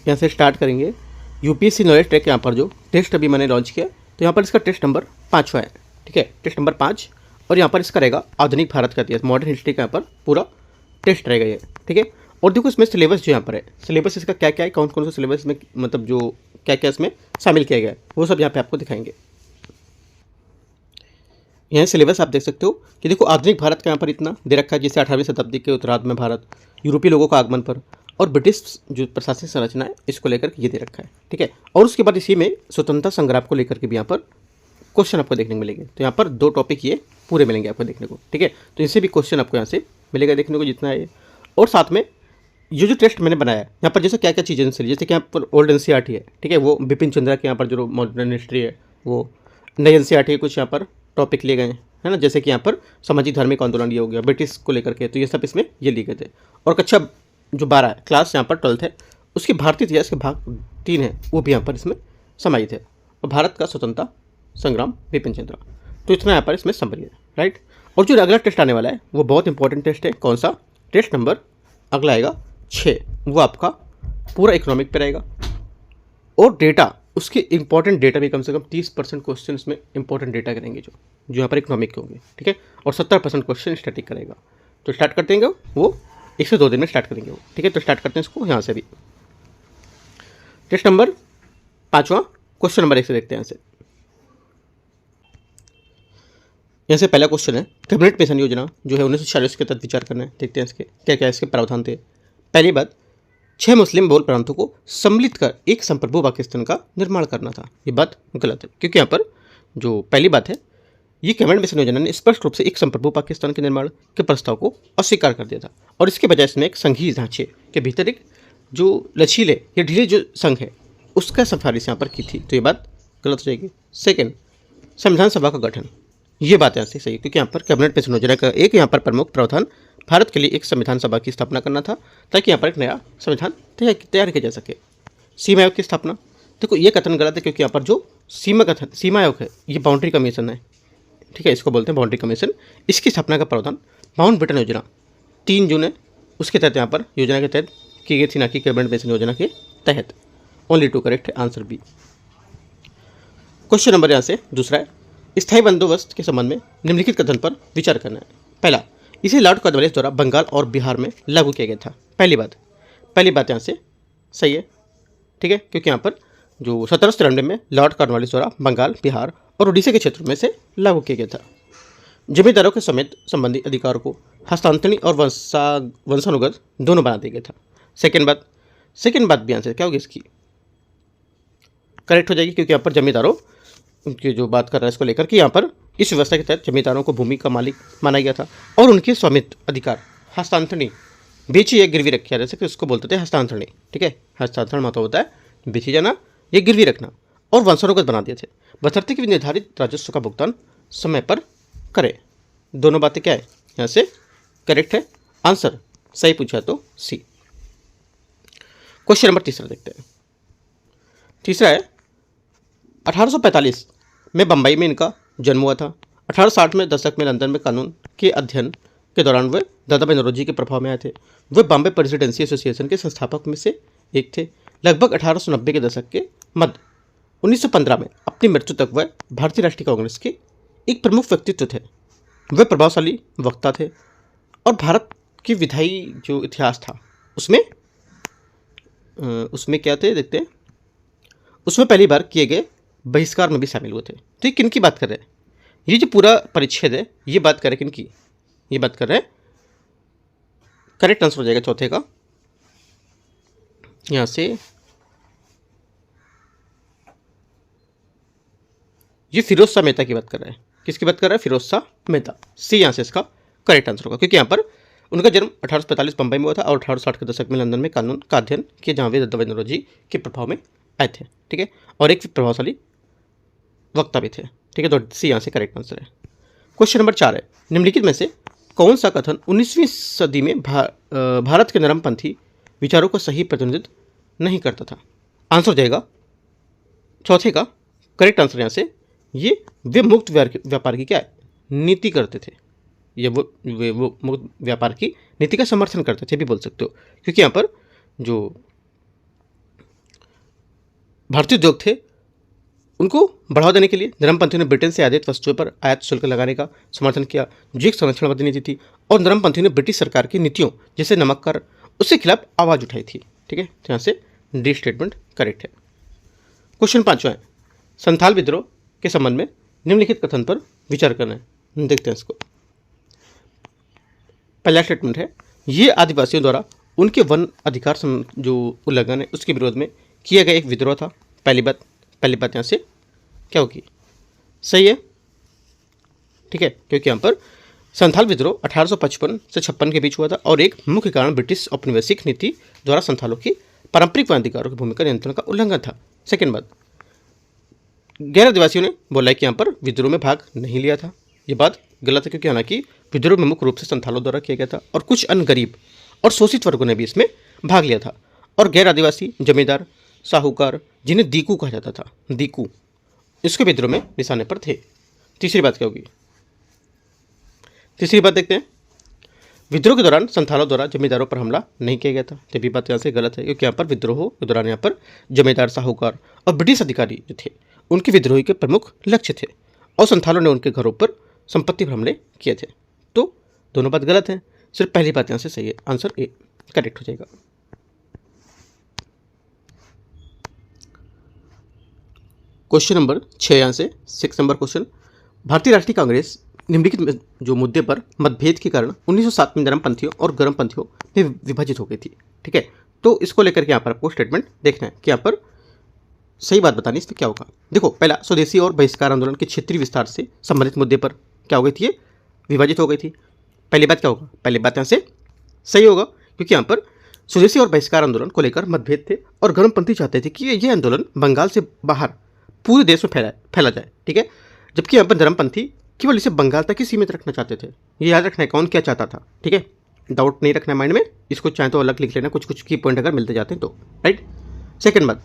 यहाँ से स्टार्ट करेंगे। यूपीएससी नॉलेज ट्रैक यहाँ पर जो टेस्ट अभी मैंने लॉन्च किया, तो यहाँ पर इसका टेस्ट नंबर 5वां है, ठीक है, टेस्ट नंबर 5। और यहाँ पर इसका रहेगा आधुनिक भारत का इतिहास, मॉडर्न हिस्ट्री का यहाँ पर पूरा टेस्ट रहेगा ये, ठीक है। और देखो इसमें सिलेबस जो यहाँ पर है, सिलेबस इसका क्या क्या है, कौन कौन सा सिलेबस में मतलब जो क्या क्या इसमें शामिल किया गया है, वो सब यहाँ पे आपको दिखाएंगे। यहाँ सिलेबस आप देख सकते हो कि देखो आधुनिक भारत का यहाँ पर इतना दे रखा है, जैसे 18वीं शताब्दी के उत्तरार्ध में भारत, यूरोपीय लोगों का आगमन पर, और ब्रिटिश जो प्रशासनिक संरचना है इसको लेकर के ये दे रखा है, ठीक है। और उसके बाद इसी में स्वतंत्रता संग्राम को लेकर के भी यहाँ पर क्वेश्चन आपको देखने को मिलेंगे। तो यहाँ पर 2 टॉपिक ये पूरे मिलेंगे आपको देखने को, ठीक है। तो इनसे भी क्वेश्चन आपको यहाँ से मिलेगा देखने को जितना है। और साथ में ये जो टेस्ट मैंने बनाया है यहाँ पर जैसे क्या क्या चीज़ें जैसे कि यहाँ पर ओल्ड एनसीईआरटी है, ठीक है, वो बिपिन चंद्रा के यहाँ पर जो मॉडर्न हिस्ट्री है, वो नई एनसीईआरटी के कुछ यहाँ पर टॉपिक लिए गए हैं, है ना, जैसे कि यहाँ पर सामाजिक धार्मिक आंदोलन ये हो गया ब्रिटिश को लेकर के, तो ये सब इसमें ये लिए गए थे। और कक्षा जो 12 है, क्लास यहाँ पर 12th है, उसकी भारतीय इतिहास के भाग 3 है, वो भी यहाँ पर इसमें समाहित है। और भारत का स्वतंत्रता संग्राम बिपिन चंद्रा, तो इतना यहाँ पर इसमें समरी है, राइट। और जो अगला टेस्ट आने वाला है वो बहुत इंपॉर्टेंट टेस्ट है, कौन सा, टेस्ट नंबर अगला आएगा 6, वो आपका पूरा इकोनॉमिक पे रहेगा। और डेटा, उसके इंपॉर्टेंट डेटा भी कम से कम 30% क्वेश्चन इसमें इंपॉर्टेंट डेटा करेंगे जो यहाँ पर इकोनॉमिक के होंगे, ठीक है। और 70% क्वेश्चन स्टैटिक करेगा। तो स्टार्ट करते हैं वो 1 से 2 दिन में स्टार्ट करेंगे वो, ठीक है। तो स्टार्ट करते हैं इसको यहाँ से भी। टेस्ट नंबर 5वां क्वेश्चन नंबर 1 से देखते हैं यहाँ से पहला क्वेश्चन है, कैबिनेट मिशन योजना जो है 1946 के तहत विचार करना है। देखते हैं इसके क्या क्या इसके प्रावधान थे। पहली बात, 6 मुस्लिम बहुल प्रांतों को सम्मिलित कर एक संप्रभु पाकिस्तान का निर्माण करना था। ये बात गलत है, क्योंकि यहाँ पर जो पहली बात है, ये कैबिनेट मिशन योजना ने स्पष्ट रूप से एक संप्रभु पाकिस्तान के निर्माण के प्रस्ताव को अस्वीकार कर दिया था, और इसके बजाय इसमें एक संघीय ढांचे के भीतर एक जो लचीले या ढीले जो संघ है उसका सिफारिश यहाँ पर की थी, तो ये बात गलत हो जाएगी। सेकेंड, संविधान सभा का गठन, ये बात यहाँ से सही है, क्योंकि यहाँ पर कैबिनेट मिशन योजना का एक यहाँ पर प्रमुख प्रावधान भारत के लिए एक संविधान सभा की स्थापना करना था, ताकि यहाँ पर एक नया संविधान तैयार किया जा सके। सीमा आयोग की स्थापना, देखो ये कथन गलत है, क्योंकि यहाँ पर जो सीमा आयोग है ये बाउंड्री कमीशन है, ठीक है, इसको बोलते हैं बाउंड्री कमीशन। इसकी स्थापना का प्रावधान माउंटबेटन योजना 3 जून है, उसके तहत यहाँ पर योजना के तहत की गई थी, ना कि कैबिनेट मिशन योजना के तहत। ओनली 2 करेक्ट है, आंसर बी। क्वेश्चन नंबर यहाँ से दूसरा है, स्थायी बंदोबस्त के संबंध में निम्नलिखित कथन पर विचार करना है। पहला, इसे लॉर्ड कॉर्नवालिस द्वारा बंगाल और बिहार में लागू किया गया था। पहली बात यहाँ से सही है, ठीक है, क्योंकि यहाँ पर जो 1793 में लॉर्ड कॉर्नवालिस द्वारा बंगाल, बिहार और उड़ीसा के क्षेत्रों में से लागू किया गया था। जमींदारों के समेत संबंधी अधिकारों को हस्तांतरणी और वंशानुगत दोनों बना दिया गया था। सेकेंड बात भी आंसर क्या होगी इसकी करेक्ट हो जाएगी, क्योंकि यहाँ पर जमींदारों उनकी जो बात कर रहा है इसको लेकर कि यहाँ पर इस व्यवस्था के तहत जमींदारों को भूमि का मालिक माना गया था, और उनके स्वामित्व अधिकार हस्तांतरणी, बेची या गिरवी रखी, जैसे कि उसको बोलते थे हस्तांतरणी, ठीक है। हस्तांतरण मतलब होता है बेची जाना या गिरवी रखना, और वंशानुगत बना दिए थे, बशर्ते कि निर्धारित राजस्व का भुगतान समय पर करे। दोनों बातें क्या है यहाँ से करेक्ट है, आंसर सही पूछा तो सी। क्वेश्चन नंबर तीसरा देखते हैं। तीसरा है, 1845 में बम्बई में इनका जन्म हुआ था। 1860 में दशक में लंदन में कानून के अध्ययन के दौरान वे दादा भाई नौरोजी के प्रभाव में आए थे। वे बॉम्बे प्रेसिडेंसी एसोसिएशन के संस्थापक में से एक थे। लगभग 1890 के दशक के मध्य 1915 में अपनी मृत्यु तक वह भारतीय राष्ट्रीय कांग्रेस के एक प्रमुख व्यक्तित्व थे। वे प्रभावशाली वक्ता थे, और भारत की विधायी जो इतिहास था उसमें क्या थे देखते हैं, उसमें पहली बार किए गए बहिष्कार में भी शामिल हुए थे। तो ये किन की बात कर रहे हैं, ये जो पूरा परिच्छेद है ये बात कर रहे हैं किन की, ये बात कर रहे हैं, करेक्ट आंसर हो जाएगा चौथे का यहाँ से, ये फिरोज शाह मेहता की बात कर रहा है। किसकी बात कर रहा है, फिरोज शाह मेहता, सी यहाँ से इसका करेक्ट आंसर होगा, क्योंकि यहाँ पर उनका जन्म 1845 बंबई में हुआ था, और 1860 के दशक में लंदन में कानून का अध्ययन किया, जहाँ वे दादा भाई नौरोजी के प्रभाव में आए थे, ठीक है, और एक प्रभावशाली वक्ता भी थे, ठीक है। तो सी यहाँ से करेक्ट आंसर है। क्वेश्चन नंबर 4 है, निम्नलिखित में से कौन सा कथन 19वीं सदी में भारत के नरमपंथी विचारों का सही प्रतिनिधित्व नहीं करता था। आंसर हो जाएगा चौथे का करेक्ट आंसर यहाँ से, ये वे मुक्त व्यापार की क्या है नीति करते थे, ये वो मुक्त व्यापार की नीति का समर्थन करते थे भी बोल सकते हो, क्योंकि यहाँ पर जो भारतीय उद्योग थे उनको बढ़ावा देने के लिए नरमपंथियों ने ब्रिटेन से आयातित वस्तुओं पर आयात शुल्क लगाने का समर्थन किया, जो एक संरक्षणवादी नीति थी। और नरमपंथियों ने ब्रिटिश सरकार की नीतियों जैसे नमक कर उसके खिलाफ आवाज उठाई थी। ठीक है, तो यहाँ से डी स्टेटमेंट करेक्ट है। क्वेश्चन 5वां है, संथाल विद्रोह के संबंध में निम्नलिखित कथन पर विचार करना है। देखते हैं इसको। पहला स्टेटमेंट है, ये आदिवासियों द्वारा उनके वन अधिकार जो उल्लंघन है उसके विरोध में किया गया एक विद्रोह था। पहली बात यहाँ से क्या होगी, सही है। ठीक है, क्योंकि यहाँ पर संथाल विद्रोह 1855 से 56 के बीच हुआ था और एक मुख्य कारण ब्रिटिश औपनिवेशिक नीति द्वारा संथालों की पारंपरिक वन अधिकारों की भूमिका नियंत्रण का उल्लंघन था। सेकेंड बात, गैर आदिवासियों ने बोला कि यहाँ पर विद्रोह में भाग नहीं लिया था। ये बात गलत है, क्योंकि हालांकि विद्रोह में मुख्य रूप से संथालों द्वारा किया गया था और कुछ अन्य गरीब और शोषित वर्गों ने भी इसमें भाग लिया था। और गैर आदिवासी जमींदार साहूकार, जिन्हें दीकू कहा जाता था, दीकू, इसके विद्रोह में निशाने पर थे। तीसरी बात क्या होगी, तीसरी बात देखते हैं, विद्रोह के दौरान संथालों द्वारा जमींदारों पर हमला नहीं किया गया था। ये भी बात यहाँ से गलत है, क्योंकि यहाँ पर विद्रोह के दौरान यहाँ पर जमींदार साहूकार और ब्रिटिश अधिकारी जो थे उनके विद्रोही के प्रमुख लक्ष्य थे और संथालों ने उनके घरों पर संपत्ति पर हमले किए थे। तो दोनों बात गलत है, सिर्फ पहली बात यहाँ से सही है। आंसर ए करेक्ट हो जाएगा। क्वेश्चन नंबर 6, यहाँ से 6 नंबर क्वेश्चन, भारतीय राष्ट्रीय कांग्रेस निम्नलिखित जो मुद्दे पर मतभेद के कारण 1907 में नरमपंथियों और गर्मपंथियों में विभाजित हो गई थी। ठीक है, तो इसको लेकर के यहाँ पर आपको स्टेटमेंट देखना है कि यहाँ पर सही बात बतानी, इसमें क्या होगा। देखो, पहला, स्वदेशी और बहिष्कार आंदोलन के क्षेत्रीय विस्तार से संबंधित मुद्दे पर क्या हो गई थी, ये विभाजित हो गई थी। पहली बात क्या होगा, पहली बात यहाँ से सही होगा, क्योंकि यहाँ पर स्वदेशी और बहिष्कार आंदोलन को लेकर मतभेद थे और गर्मपंथी चाहते थे कि ये आंदोलन बंगाल से बाहर पूरे देश में फैला जाए। ठीक है, जबकि यहाँ पर नरमपंथी केवल इसे बंगाल तक ही सीमित रखना चाहते थे। ये याद रखना है कौन क्या चाहता था। ठीक है, डाउट नहीं रखना माइंड में, इसको चाहे तो अलग लिख लेना, कुछ कुछ की पॉइंट अगर मिलते जाते हैं तो। राइट। सेकंड बात,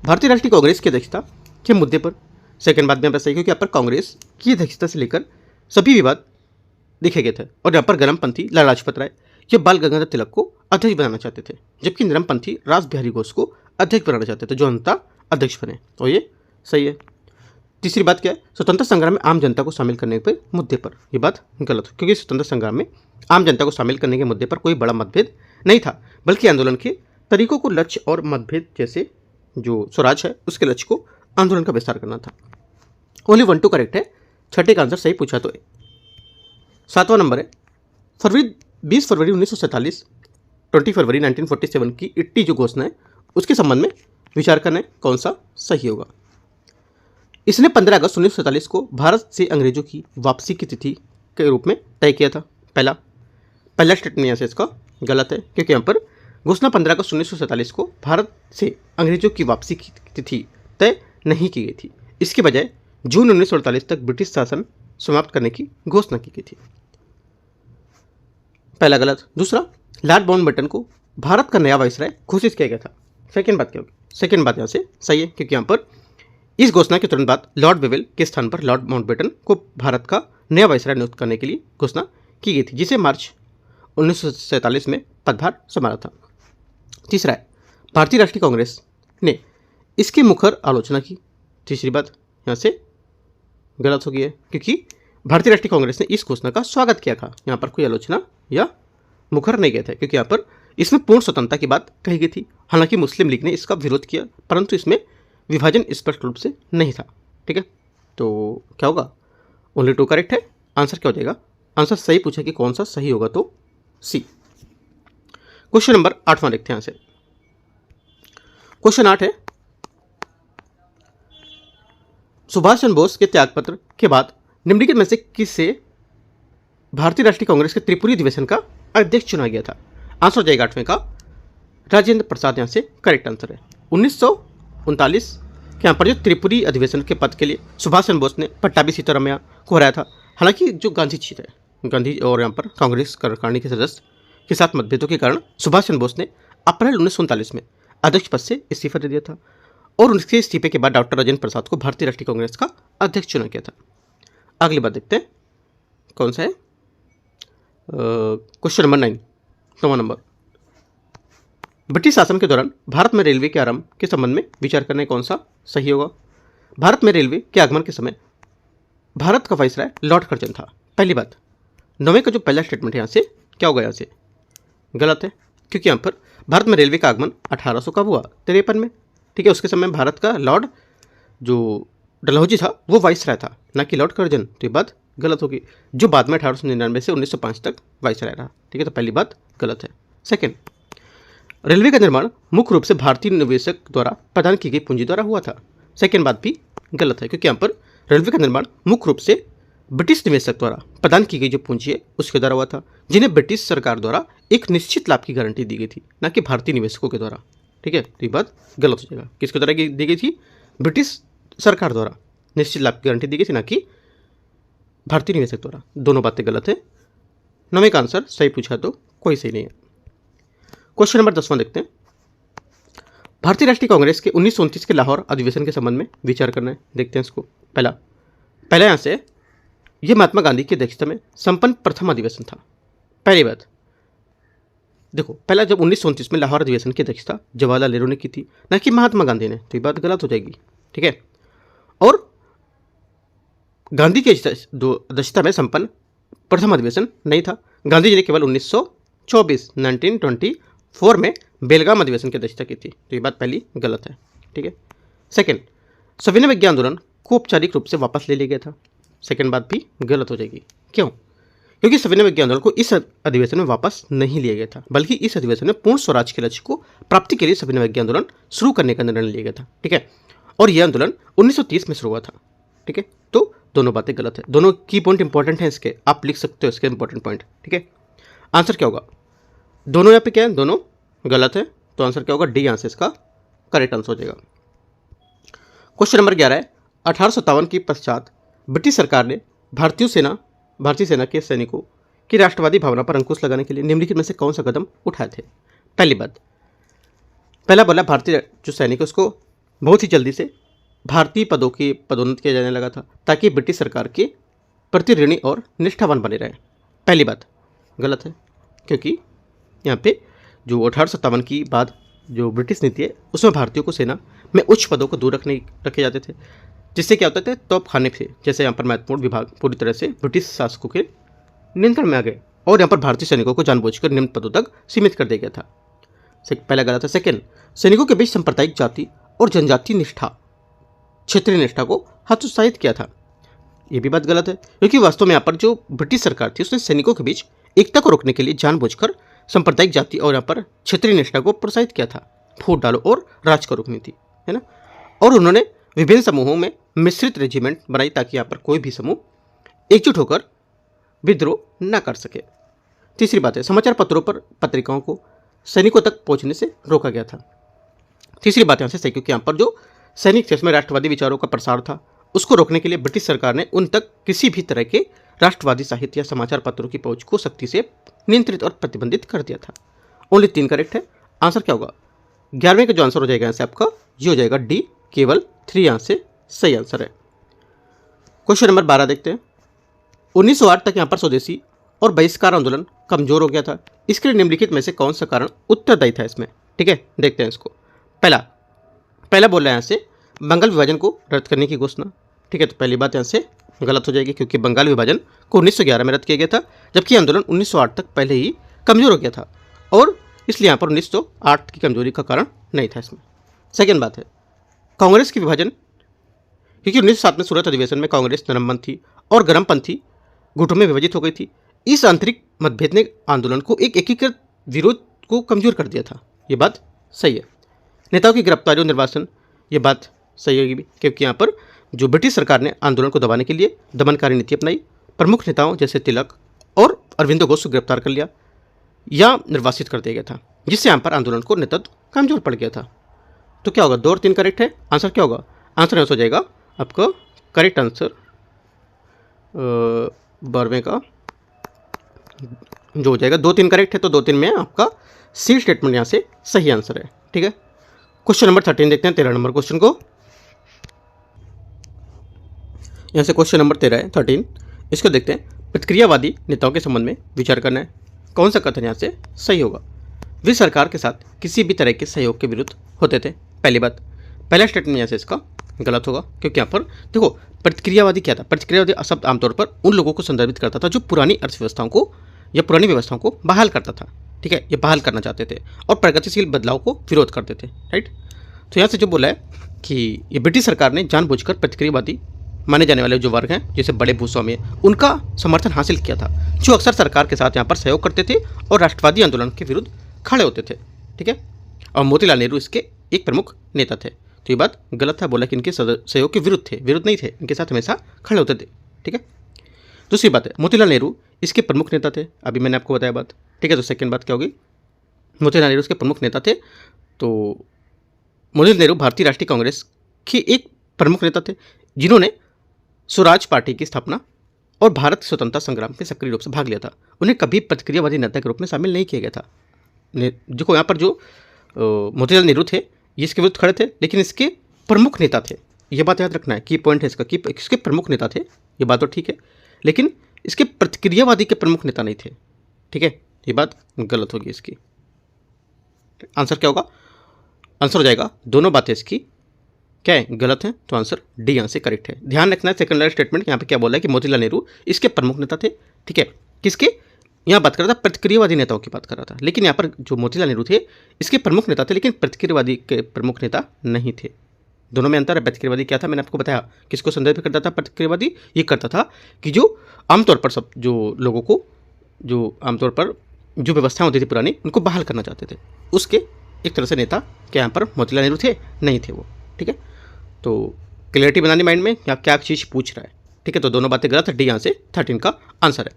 भारतीय राष्ट्रीय कांग्रेस की अध्यक्षता के मुद्दे पर, सेकंड बात में यहाँ पर सही, क्योंकि यहाँ पर कांग्रेस की अध्यक्षता से लेकर सभी विवाद देखे गए थे और यहाँ पर गर्मपंथी लाला लाजपत राय ये बाल गंगाधर तिलक को अध्यक्ष बनाना चाहते थे, जबकि नरमपंथी रास बिहारी घोष को अध्यक्ष बनाना चाहते थे, जो अंततः अध्यक्ष बने। और ये सही है। तीसरी बात क्या है, स्वतंत्र संग्राम में आम जनता को शामिल करने के मुद्दे पर, यह बात गलत है, क्योंकि स्वतंत्र संग्राम में आम जनता को शामिल करने के मुद्दे पर कोई बड़ा मतभेद नहीं था, बल्कि आंदोलन के तरीकों को लक्ष्य और मतभेद जैसे जो स्वराज है उसके लक्ष्य को आंदोलन का विस्तार करना था। ओनली 1 2 करेक्ट है, छठे का आंसर सही पूछा तो। 7वां नंबर है, 20 फरवरी 1947, 20 फरवरी 1947 की इट्टी जो घोषणा है उसके संबंध में विचार करना है, कौन सा सही होगा। इसने 15 अगस्त 1947 को भारत से अंग्रेजों की वापसी की तिथि के रूप में तय किया था। पहला स्टेटमेंट यहाँ से इसका गलत है, क्योंकि यहाँ पर घोषणा 15 अगस्त 1947 को भारत से अंग्रेजों की वापसी की तिथि तय नहीं की गई थी। इसके बजाय जून 1948 तक ब्रिटिश शासन समाप्त करने की घोषणा की गई थी। पहला गलत। दूसरा, लॉर्ड माउंटबेटन को भारत का नया वाइसराय घोषित किया गया था। सेकेंड बात क्या होगी, सेकेंड बात यहाँ से सही है, क्योंकि यहाँ पर इस घोषणा के तुरंत बाद लॉर्ड वेवेल के स्थान पर लॉर्ड माउंटबेटन को भारत का नया वाइसराय नियुक्त करने के लिए घोषणा की गई थी, जिसे मार्च 1947 में पदभार संभाला था। तीसरा है, भारतीय राष्ट्रीय कांग्रेस ने इसकी मुखर आलोचना की। तीसरी बात यहाँ से गलत हो गई है, क्योंकि भारतीय राष्ट्रीय कांग्रेस ने इस घोषणा का स्वागत किया था, यहाँ पर कोई आलोचना या मुखर नहीं गए थे, क्योंकि यहाँ पर इसमें पूर्ण स्वतंत्रता की बात कही गई थी। हालांकि मुस्लिम लीग ने इसका विरोध किया, परंतु इसमें विभाजन स्पष्ट रूप से नहीं था। ठीक है, तो क्या होगा, ओनली 2 करेक्ट है। आंसर क्या हो जाएगा, आंसर सही पूछा कि कौन सा सही होगा, तो सी। क्वेश्चन नंबर 8वां देखते हैं यहाँ से। क्वेश्चन 8 है, सुभाष चंद्र बोस के त्यागपत्र के बाद निम्नलिखित में से किसे भारतीय राष्ट्रीय कांग्रेस के त्रिपुरी अधिवेशन का अध्यक्ष चुना गया था। आंसर हो जाएगा 8वें का राजेंद्र प्रसाद, यहाँ से करेक्ट आंसर है। 1939 के यहाँ पर जो त्रिपुरी अधिवेशन के पद के लिए सुभाष चंद्र बोस ने पट्टाभी सीतारामैया को हराया था। हालांकि जो गांधी जी थे, गांधी और यहाँ पर कांग्रेस कार्यकारिणी के सदस्य के साथ मतभेदों के कारण सुभाष चंद्र बोस ने अप्रैल 1939 में अध्यक्ष पद से इस्तीफा दे दिया था और उनके इस्तीफे के बाद डॉक्टर राजेंद्र प्रसाद को भारतीय राष्ट्रीय कांग्रेस का अध्यक्ष चुना गया था। अगली बात देखते हैं कौन सा है, क्वेश्चन नंबर 9, 9वां नंबर। ब्रिटिश शासन के दौरान भारत में रेलवे के आरंभ के संबंध में विचार करने कौन सा सही होगा? भारत में रेलवे के आगमन के समय भारत का वाइसराय लॉर्ड कर्जन था। पहली बात, 9वें का जो पहला स्टेटमेंट है यहाँ से क्या होगा? यहाँ से गलत है, क्योंकि यहाँ पर भारत में रेलवे का आगमन 1800 कब हुआ? 53 में। ठीक है, उसके समय भारत का लॉर्ड जो डलहौजी था वो वाइसराय था, ना कि लॉर्ड कर्जन। तो ये बात गलत होगी, जो बाद में 1899 से 1905 तक वाइसराय रहा। ठीक है, तो पहली बात गलत है। सेकेंड, रेलवे का निर्माण मुख्य रूप से भारतीय निवेशक द्वारा प्रदान की गई पूंजी द्वारा हुआ था। सेकेंड बात भी गलत है, क्योंकि यहाँ पर रेलवे का निर्माण मुख्य रूप से ब्रिटिश निवेशक द्वारा प्रदान की गई जो पूंजी है उसके द्वारा हुआ था, जिन्हें ब्रिटिश सरकार द्वारा एक निश्चित लाभ की गारंटी दी गई थी, ना कि भारतीय निवेशकों के द्वारा। ठीक है, तो ये बात गलत हो जाएगा। किसके द्वारा दी गई थी? ब्रिटिश सरकार द्वारा निश्चित लाभ की गारंटी दी गई थी, ना कि भारतीय निवेशक द्वारा। दोनों बातें गलत है। 9वें का आंसर सही पूछा तो कोई सही नहीं है। क्वेश्चन नंबर 10वां देखते हैं। भारतीय राष्ट्रीय कांग्रेस के 1929 के लाहौर अधिवेशन के संबंध में विचार करना है। देखते हैं इसको। पहला यहाँ से ये महात्मा गांधी की अध्यक्षता में संपन्न प्रथम अधिवेशन था। पहली बात देखो, पहला जब 1929 में लाहौर अधिवेशन की अध्यक्षता जवाहरलाल नेहरू ने की थी, ना कि महात्मा गांधी ने। तो ये बात गलत हो जाएगी। ठीक है, और गांधी की अध्यक्षता में संपन्न प्रथम अधिवेशन नहीं था। गांधी जी ने केवल 1924 में बेलगाम अधिवेशन की अध्यक्षता की थी। तो ये बात पहली गलत है। ठीक है। सेकंड, सविनय विज्ञान आंदोलन को औपचारिक रूप से वापस ले लिया गया था। सेकंड बात भी गलत हो जाएगी। क्यों? क्योंकि सविनय विज्ञान आंदोलन को इस अधिवेशन में वापस नहीं लिया गया था, बल्कि इस अधिवेशन में पूर्ण स्वराज के लक्ष्य को प्राप्ति के लिए सविनय विज्ञान आंदोलन शुरू करने का निर्णय लिया गया था। ठीक है, और यह आंदोलन 1930 में शुरू हुआ था। ठीक है, तो दोनों बातें गलत है। दोनों की पॉइंट इंपॉर्टेंट है इसके, आप लिख सकते हो इसके इंपॉर्टेंट पॉइंट। ठीक है, आंसर क्या होगा? दोनों यहाँ पे क्या है? दोनों गलत है। तो आंसर क्या होगा? डी आंसर इसका करेक्ट आंसर हो जाएगा। क्वेश्चन नंबर 11 है, 1857 के पश्चात ब्रिटिश सरकार ने भारतीय सेना के सैनिकों की राष्ट्रवादी भावना पर अंकुश लगाने के लिए निम्नलिखित में से कौन सा कदम उठाए थे? पहला बोला, भारतीय जो सैनिक है उसको बहुत ही जल्दी से भारतीय पदों की पदोन्नत किया जाने लगा था, ताकि ब्रिटिश सरकार के प्रति ऋणी और निष्ठावान बने रहे। पहली बात गलत है, क्योंकि यहाँ पे जो 1857 की बाद जो ब्रिटिश नीति है उसमें भारतीयों को सेना में उच्च पदों को दूर रखे जाते थे, जिससे क्या होता था? तोपखाने थे जैसे यहाँ पर महत्वपूर्ण विभाग पूरी तरह से ब्रिटिश शासकों के नियंत्रण में आ गए, और यहाँ पर भारतीय सैनिकों को जानबूझकर निम्न पदों तक सीमित कर दिया गया था। पहला गलत है। सेकेंड, सैनिकों के बीच सांप्रदायिक जाति और जनजातीय निष्ठा, क्षेत्रीय निष्ठा को हतोत्साहित किया था। यह भी बात गलत है, क्योंकि वास्तव में यहाँ पर जो ब्रिटिश सरकार थी उसने सैनिकों के बीच एकता को रोकने के लिए जानबूझकर सांप्रदायिक जाति और यहाँ पर क्षेत्रीय निष्ठा को प्रोत्साहित किया था। फूट डालो और राज करो नीति है ना। और उन्होंने विभिन्न समूहों में मिश्रित रेजिमेंट बनाई, ताकि यहाँ पर कोई भी समूह एकजुट होकर विद्रोह न कर सके। तीसरी बात है, समाचार पत्रों पर पत्रिकाओं को सैनिकों तक पहुंचने से रोका गया था। तीसरी बात यहाँ से सही, क्योंकि यहाँ पर जो सैनिक थे उसमें राष्ट्रवादी विचारों का प्रसार था, उसको रोकने के लिए ब्रिटिश सरकार ने उन तक किसी भी तरह के राष्ट्रवादी साहित्य या समाचार पत्रों की पहुंच को सख्ती से नियंत्रित और प्रतिबंधित कर दिया था। ओनली 3 करेक्ट है। आंसर क्या होगा? 11वें का जो आंसर हो जाएगा यहाँ से आपका ये हो जाएगा डी, केवल 3 यहाँ से सही आंसर है। क्वेश्चन नंबर 12 देखते हैं। 1908 तक यहाँ पर स्वदेशी और बहिष्कार आंदोलन कमजोर हो गया था। इसके लिए निम्नलिखित में से कौन सा कारण उत्तरदायी था इसमें? ठीक है, देखते हैं इसको। पहला बोल रहा है यहाँ से बंगाल विभाजन को रद्द करने की घोषणा। ठीक है, तो पहली बात यहाँ से गलत हो जाएगी, क्योंकि बंगाल विभाजन को 1911 में रद्द किया गया था, जबकि आंदोलन 1908 तक पहले ही कमजोर हो गया था, और इसलिए यहाँ पर 1908 की कमजोरी का कारण नहीं था इसमें। सेकेंड बात है कांग्रेस की विभाजन, क्योंकि 1907 में सूरत अधिवेशन में कांग्रेस नरमपंथी और गर्मपंथी गुटों में विभाजित हो गई थी। इस आंतरिक मतभेद ने आंदोलन को एक एकीकृत विरोध को कमजोर कर दिया था। ये बात सही है। नेताओं की गिरफ्तारी और निर्वासन, ये बात सही होगी भी, क्योंकि यहाँ पर जो ब्रिटिश सरकार ने आंदोलन को दबाने के लिए दमनकारी नीति अपनाई। प्रमुख नेताओं जैसे तिलक और अरविंदो घोष को गिरफ्तार कर लिया या निर्वासित कर दिया गया था, जिससे यहाँ पर आंदोलन को नेतृत्व कमजोर पड़ गया था। तो क्या होगा? 2 और 3 करेक्ट है। आंसर क्या होगा? आंसर हो जाएगा आपका करेक्ट आंसर 12वें का जो हो जाएगा 2, 3 करेक्ट है, तो 2, 3 में आपका सी स्टेटमेंट यहाँ से सही आंसर है। ठीक है, क्वेश्चन नंबर 13 देखते हैं। 13 नंबर क्वेश्चन को, यहाँ से क्वेश्चन नंबर 13 है 13, इसको देखते हैं। प्रतिक्रियावादी नेताओं के संबंध में विचार करना है। कौन सा कथन यहाँ से सही होगा? वे सरकार के साथ किसी भी तरह के सहयोग के विरुद्ध होते थे। पहली बात, पहला स्टेटमेंट यहाँ से इसका गलत होगा, क्योंकि यहाँ पर देखो प्रतिक्रियावादी क्या था। प्रतिक्रियावादी शब्द आमतौर पर उन लोगों को संदर्भित करता था जो पुरानी अर्थव्यवस्थाओं को या पुरानी व्यवस्थाओं को बहाल करता था, ठीक है, ये बहाल करना चाहते थे और प्रगतिशील बदलाव को विरोध करते थे, राइट। तो यहाँ से जो बोला है कि ये ब्रिटिश सरकार ने जानबूझकर प्रतिक्रियावादी माने जाने वाले जो वर्ग हैं, जैसे बड़े भूस्वामी हैं, उनका समर्थन हासिल किया था, जो अक्सर सरकार के साथ यहाँ पर सहयोग करते थे और राष्ट्रवादी आंदोलन के विरुद्ध खड़े होते थे, ठीक है। और मोतीलाल नेहरू इसके एक प्रमुख नेता थे। तो ये बात गलत था, बोला कि इनके सहयोग के विरुद्ध थे, विरुद्ध नहीं थे, इनके साथ हमेशा खड़े होते थे, ठीक है। दूसरी बात है, मोतीलाल नेहरू इसके प्रमुख नेता थे, अभी मैंने आपको बताया बात, ठीक है। तो सेकंड बात क्या होगी, मोतीलाल नेहरू इसके प्रमुख नेता थे। तो मोतीलाल नेहरू भारतीय राष्ट्रीय कांग्रेस के एक प्रमुख नेता थे, जिन्होंने स्वराज पार्टी की स्थापना और भारत स्वतंत्रता संग्राम में सक्रिय रूप से भाग लिया था। उन्हें कभी प्रतिक्रियावादी नेता के रूप में शामिल नहीं किया गया था। देखो यहाँ पर जो मोतीलाल नेहरू थे ये इसके विरुद्ध खड़े थे, लेकिन इसके प्रमुख नेता थे। ये बात याद रखना है, की पॉइंट है इसका कि इसके प्रमुख नेता थे, ये बात तो ठीक है, लेकिन इसके प्रतिक्रियावादी के प्रमुख नेता नहीं थे, ठीक है। ये बात गलत होगी इसकी। आंसर क्या होगा, आंसर हो जाएगा दोनों बातें इसकी क्या है, गलत है। तो आंसर डी यहाँ से करेक्ट है। ध्यान रखना है सेकंडरी स्टेटमेंट यहाँ पे क्या बोला है कि मोतीलाल नेहरू इसके प्रमुख नेता थे, ठीक है। किसके, यहाँ बात कर रहा था प्रतिक्रियावादी नेताओं की बात कर रहा था, लेकिन यहाँ पर जो मोतीलाल नेहरू थे इसके प्रमुख नेता थे, लेकिन प्रतिक्रियावादी के प्रमुख नेता नहीं थे। दोनों में अंतर है। प्रतिक्रियावादी क्या था, मैंने आपको बताया, किसको संदर्भित करता था प्रतिक्रियावादी, ये करता था कि जो आमतौर पर सब जो लोगों को जो आमतौर पर जो व्यवस्थाएं होती थी पुरानी, उनको बहाल करना चाहते थे, उसके एक तरह से नेता क्या यहाँ पर मोतीलाल नेहरू थे, नहीं थे वो, ठीक है। तो क्लियरिटी बनानी माइंड में, या क्या चीज़ पूछ रहा है, ठीक है। तो दोनों बातें गलत है, डी यहाँ से 13 का आंसर है।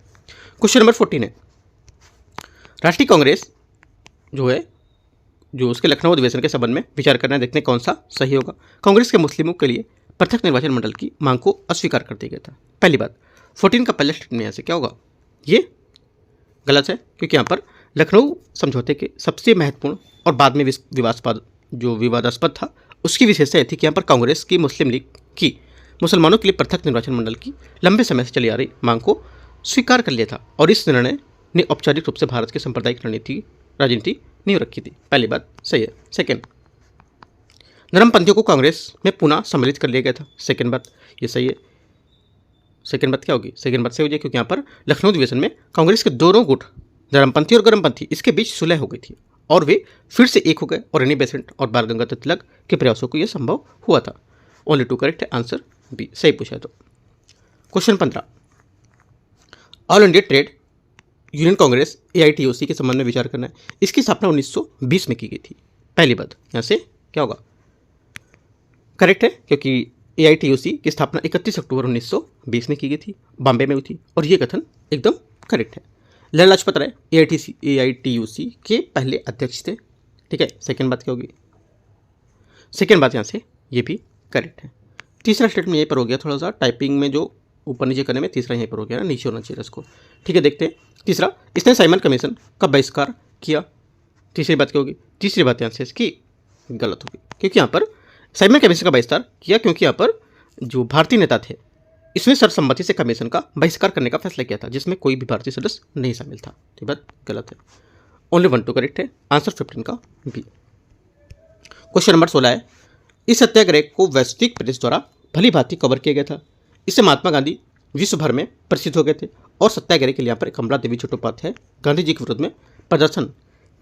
क्वेश्चन नंबर 14 है, राष्ट्रीय कांग्रेस जो है जो उसके लखनऊ अधिवेशन के संबंध में विचार करना है, देखते हैं कौन सा सही होगा। कांग्रेस के मुस्लिमों के लिए पृथक निर्वाचन मंडल की मांग को अस्वीकार कर दिया गया था। पहली बात, 14 का पहला स्टेटमेंट यहाँ से क्या होगा, ये गलत है, क्योंकि यहाँ पर लखनऊ समझौते के सबसे महत्वपूर्ण और बाद में विवादास्पद था, उसकी विशेषता यह थी कि यहाँ पर कांग्रेस की मुस्लिम लीग की मुसलमानों के लिए पृथक निर्वाचन मंडल की लंबे समय से चली आ रही मांग को स्वीकार कर लिया था, और इस निर्णय ने औपचारिक रूप से भारत की सांप्रदायिक राजनीति नींव रखी थी। पहली बात सही है। सेकेंड, नरमपंथियों को कांग्रेस में पुनः सम्मिलित कर लिया गया था। सेकेंड बात ये सही है। सेकेंड बात क्या होगी, सेकेंड बात सही हो जाए, क्योंकि यहाँ पर लखनऊ अधिवेशन में कांग्रेस के दोनों गुट नरमपंथी और गरमपंथी इसके बीच सुलह हो गई थी और वे फिर से एक हो गए, और एनी बेसेंट और बाल गंगाधर तिलक के प्रयासों को यह संभव हुआ था। ओनली 2 करेक्ट है, आंसर बी सही पूछा है। तो question 15, all India trade union Congress AITUC के संबंध में विचार करना है। इसकी स्थापना 1920 में की गई थी। पहली बात यहाँ से क्या होगा, करेक्ट है, क्योंकि AITUC की स्थापना 31 अक्टूबर 1920 में की गई थी, बॉम्बे में हुई थी, और ये कथन एकदम करेक्ट है। लाला लाजपत राय AITUC के पहले अध्यक्ष थे, ठीक है। सेकेंड बात क्या होगी, सेकेंड बात यहाँ से ये भी करेक्ट है। तीसरा स्टेटमेंट यहीं पर हो गया, थोड़ा सा टाइपिंग में जो ऊपर नीचे करने में तीसरा यहीं पर हो गया ना, नीचे होना चाहिए इसको, ठीक है। देखते हैं तीसरा, इसने साइमन कमीशन का बहिष्कार किया। तीसरी बात क्या होगी, तीसरी बात यहाँ से इसकी गलत होगी, क्योंकि यहाँ पर साइमन कमीशन का बहिष्कार किया क्योंकि यहाँ पर जो भारतीय नेता थे इसमें सर्वसम्मति से कमीशन का बहिष्कार करने का फैसला किया था, जिसमें कोई भी भारतीय सदस्य नहीं शामिल था। तो बात गलत है। ओनली 1 2 करेक्ट है, आंसर 15 का बी। क्वेश्चन नंबर 16 है, इस सत्याग्रह को वैश्विक प्रेस द्वारा भली भांति कवर किया गया था। इससे महात्मा गांधी विश्व भर में प्रसिद्ध हो गए थे, और सत्याग्रह के लिए यहाँ पर कमला देवी चट्टोपाध्याय गांधी जी के विरोध में प्रदर्शन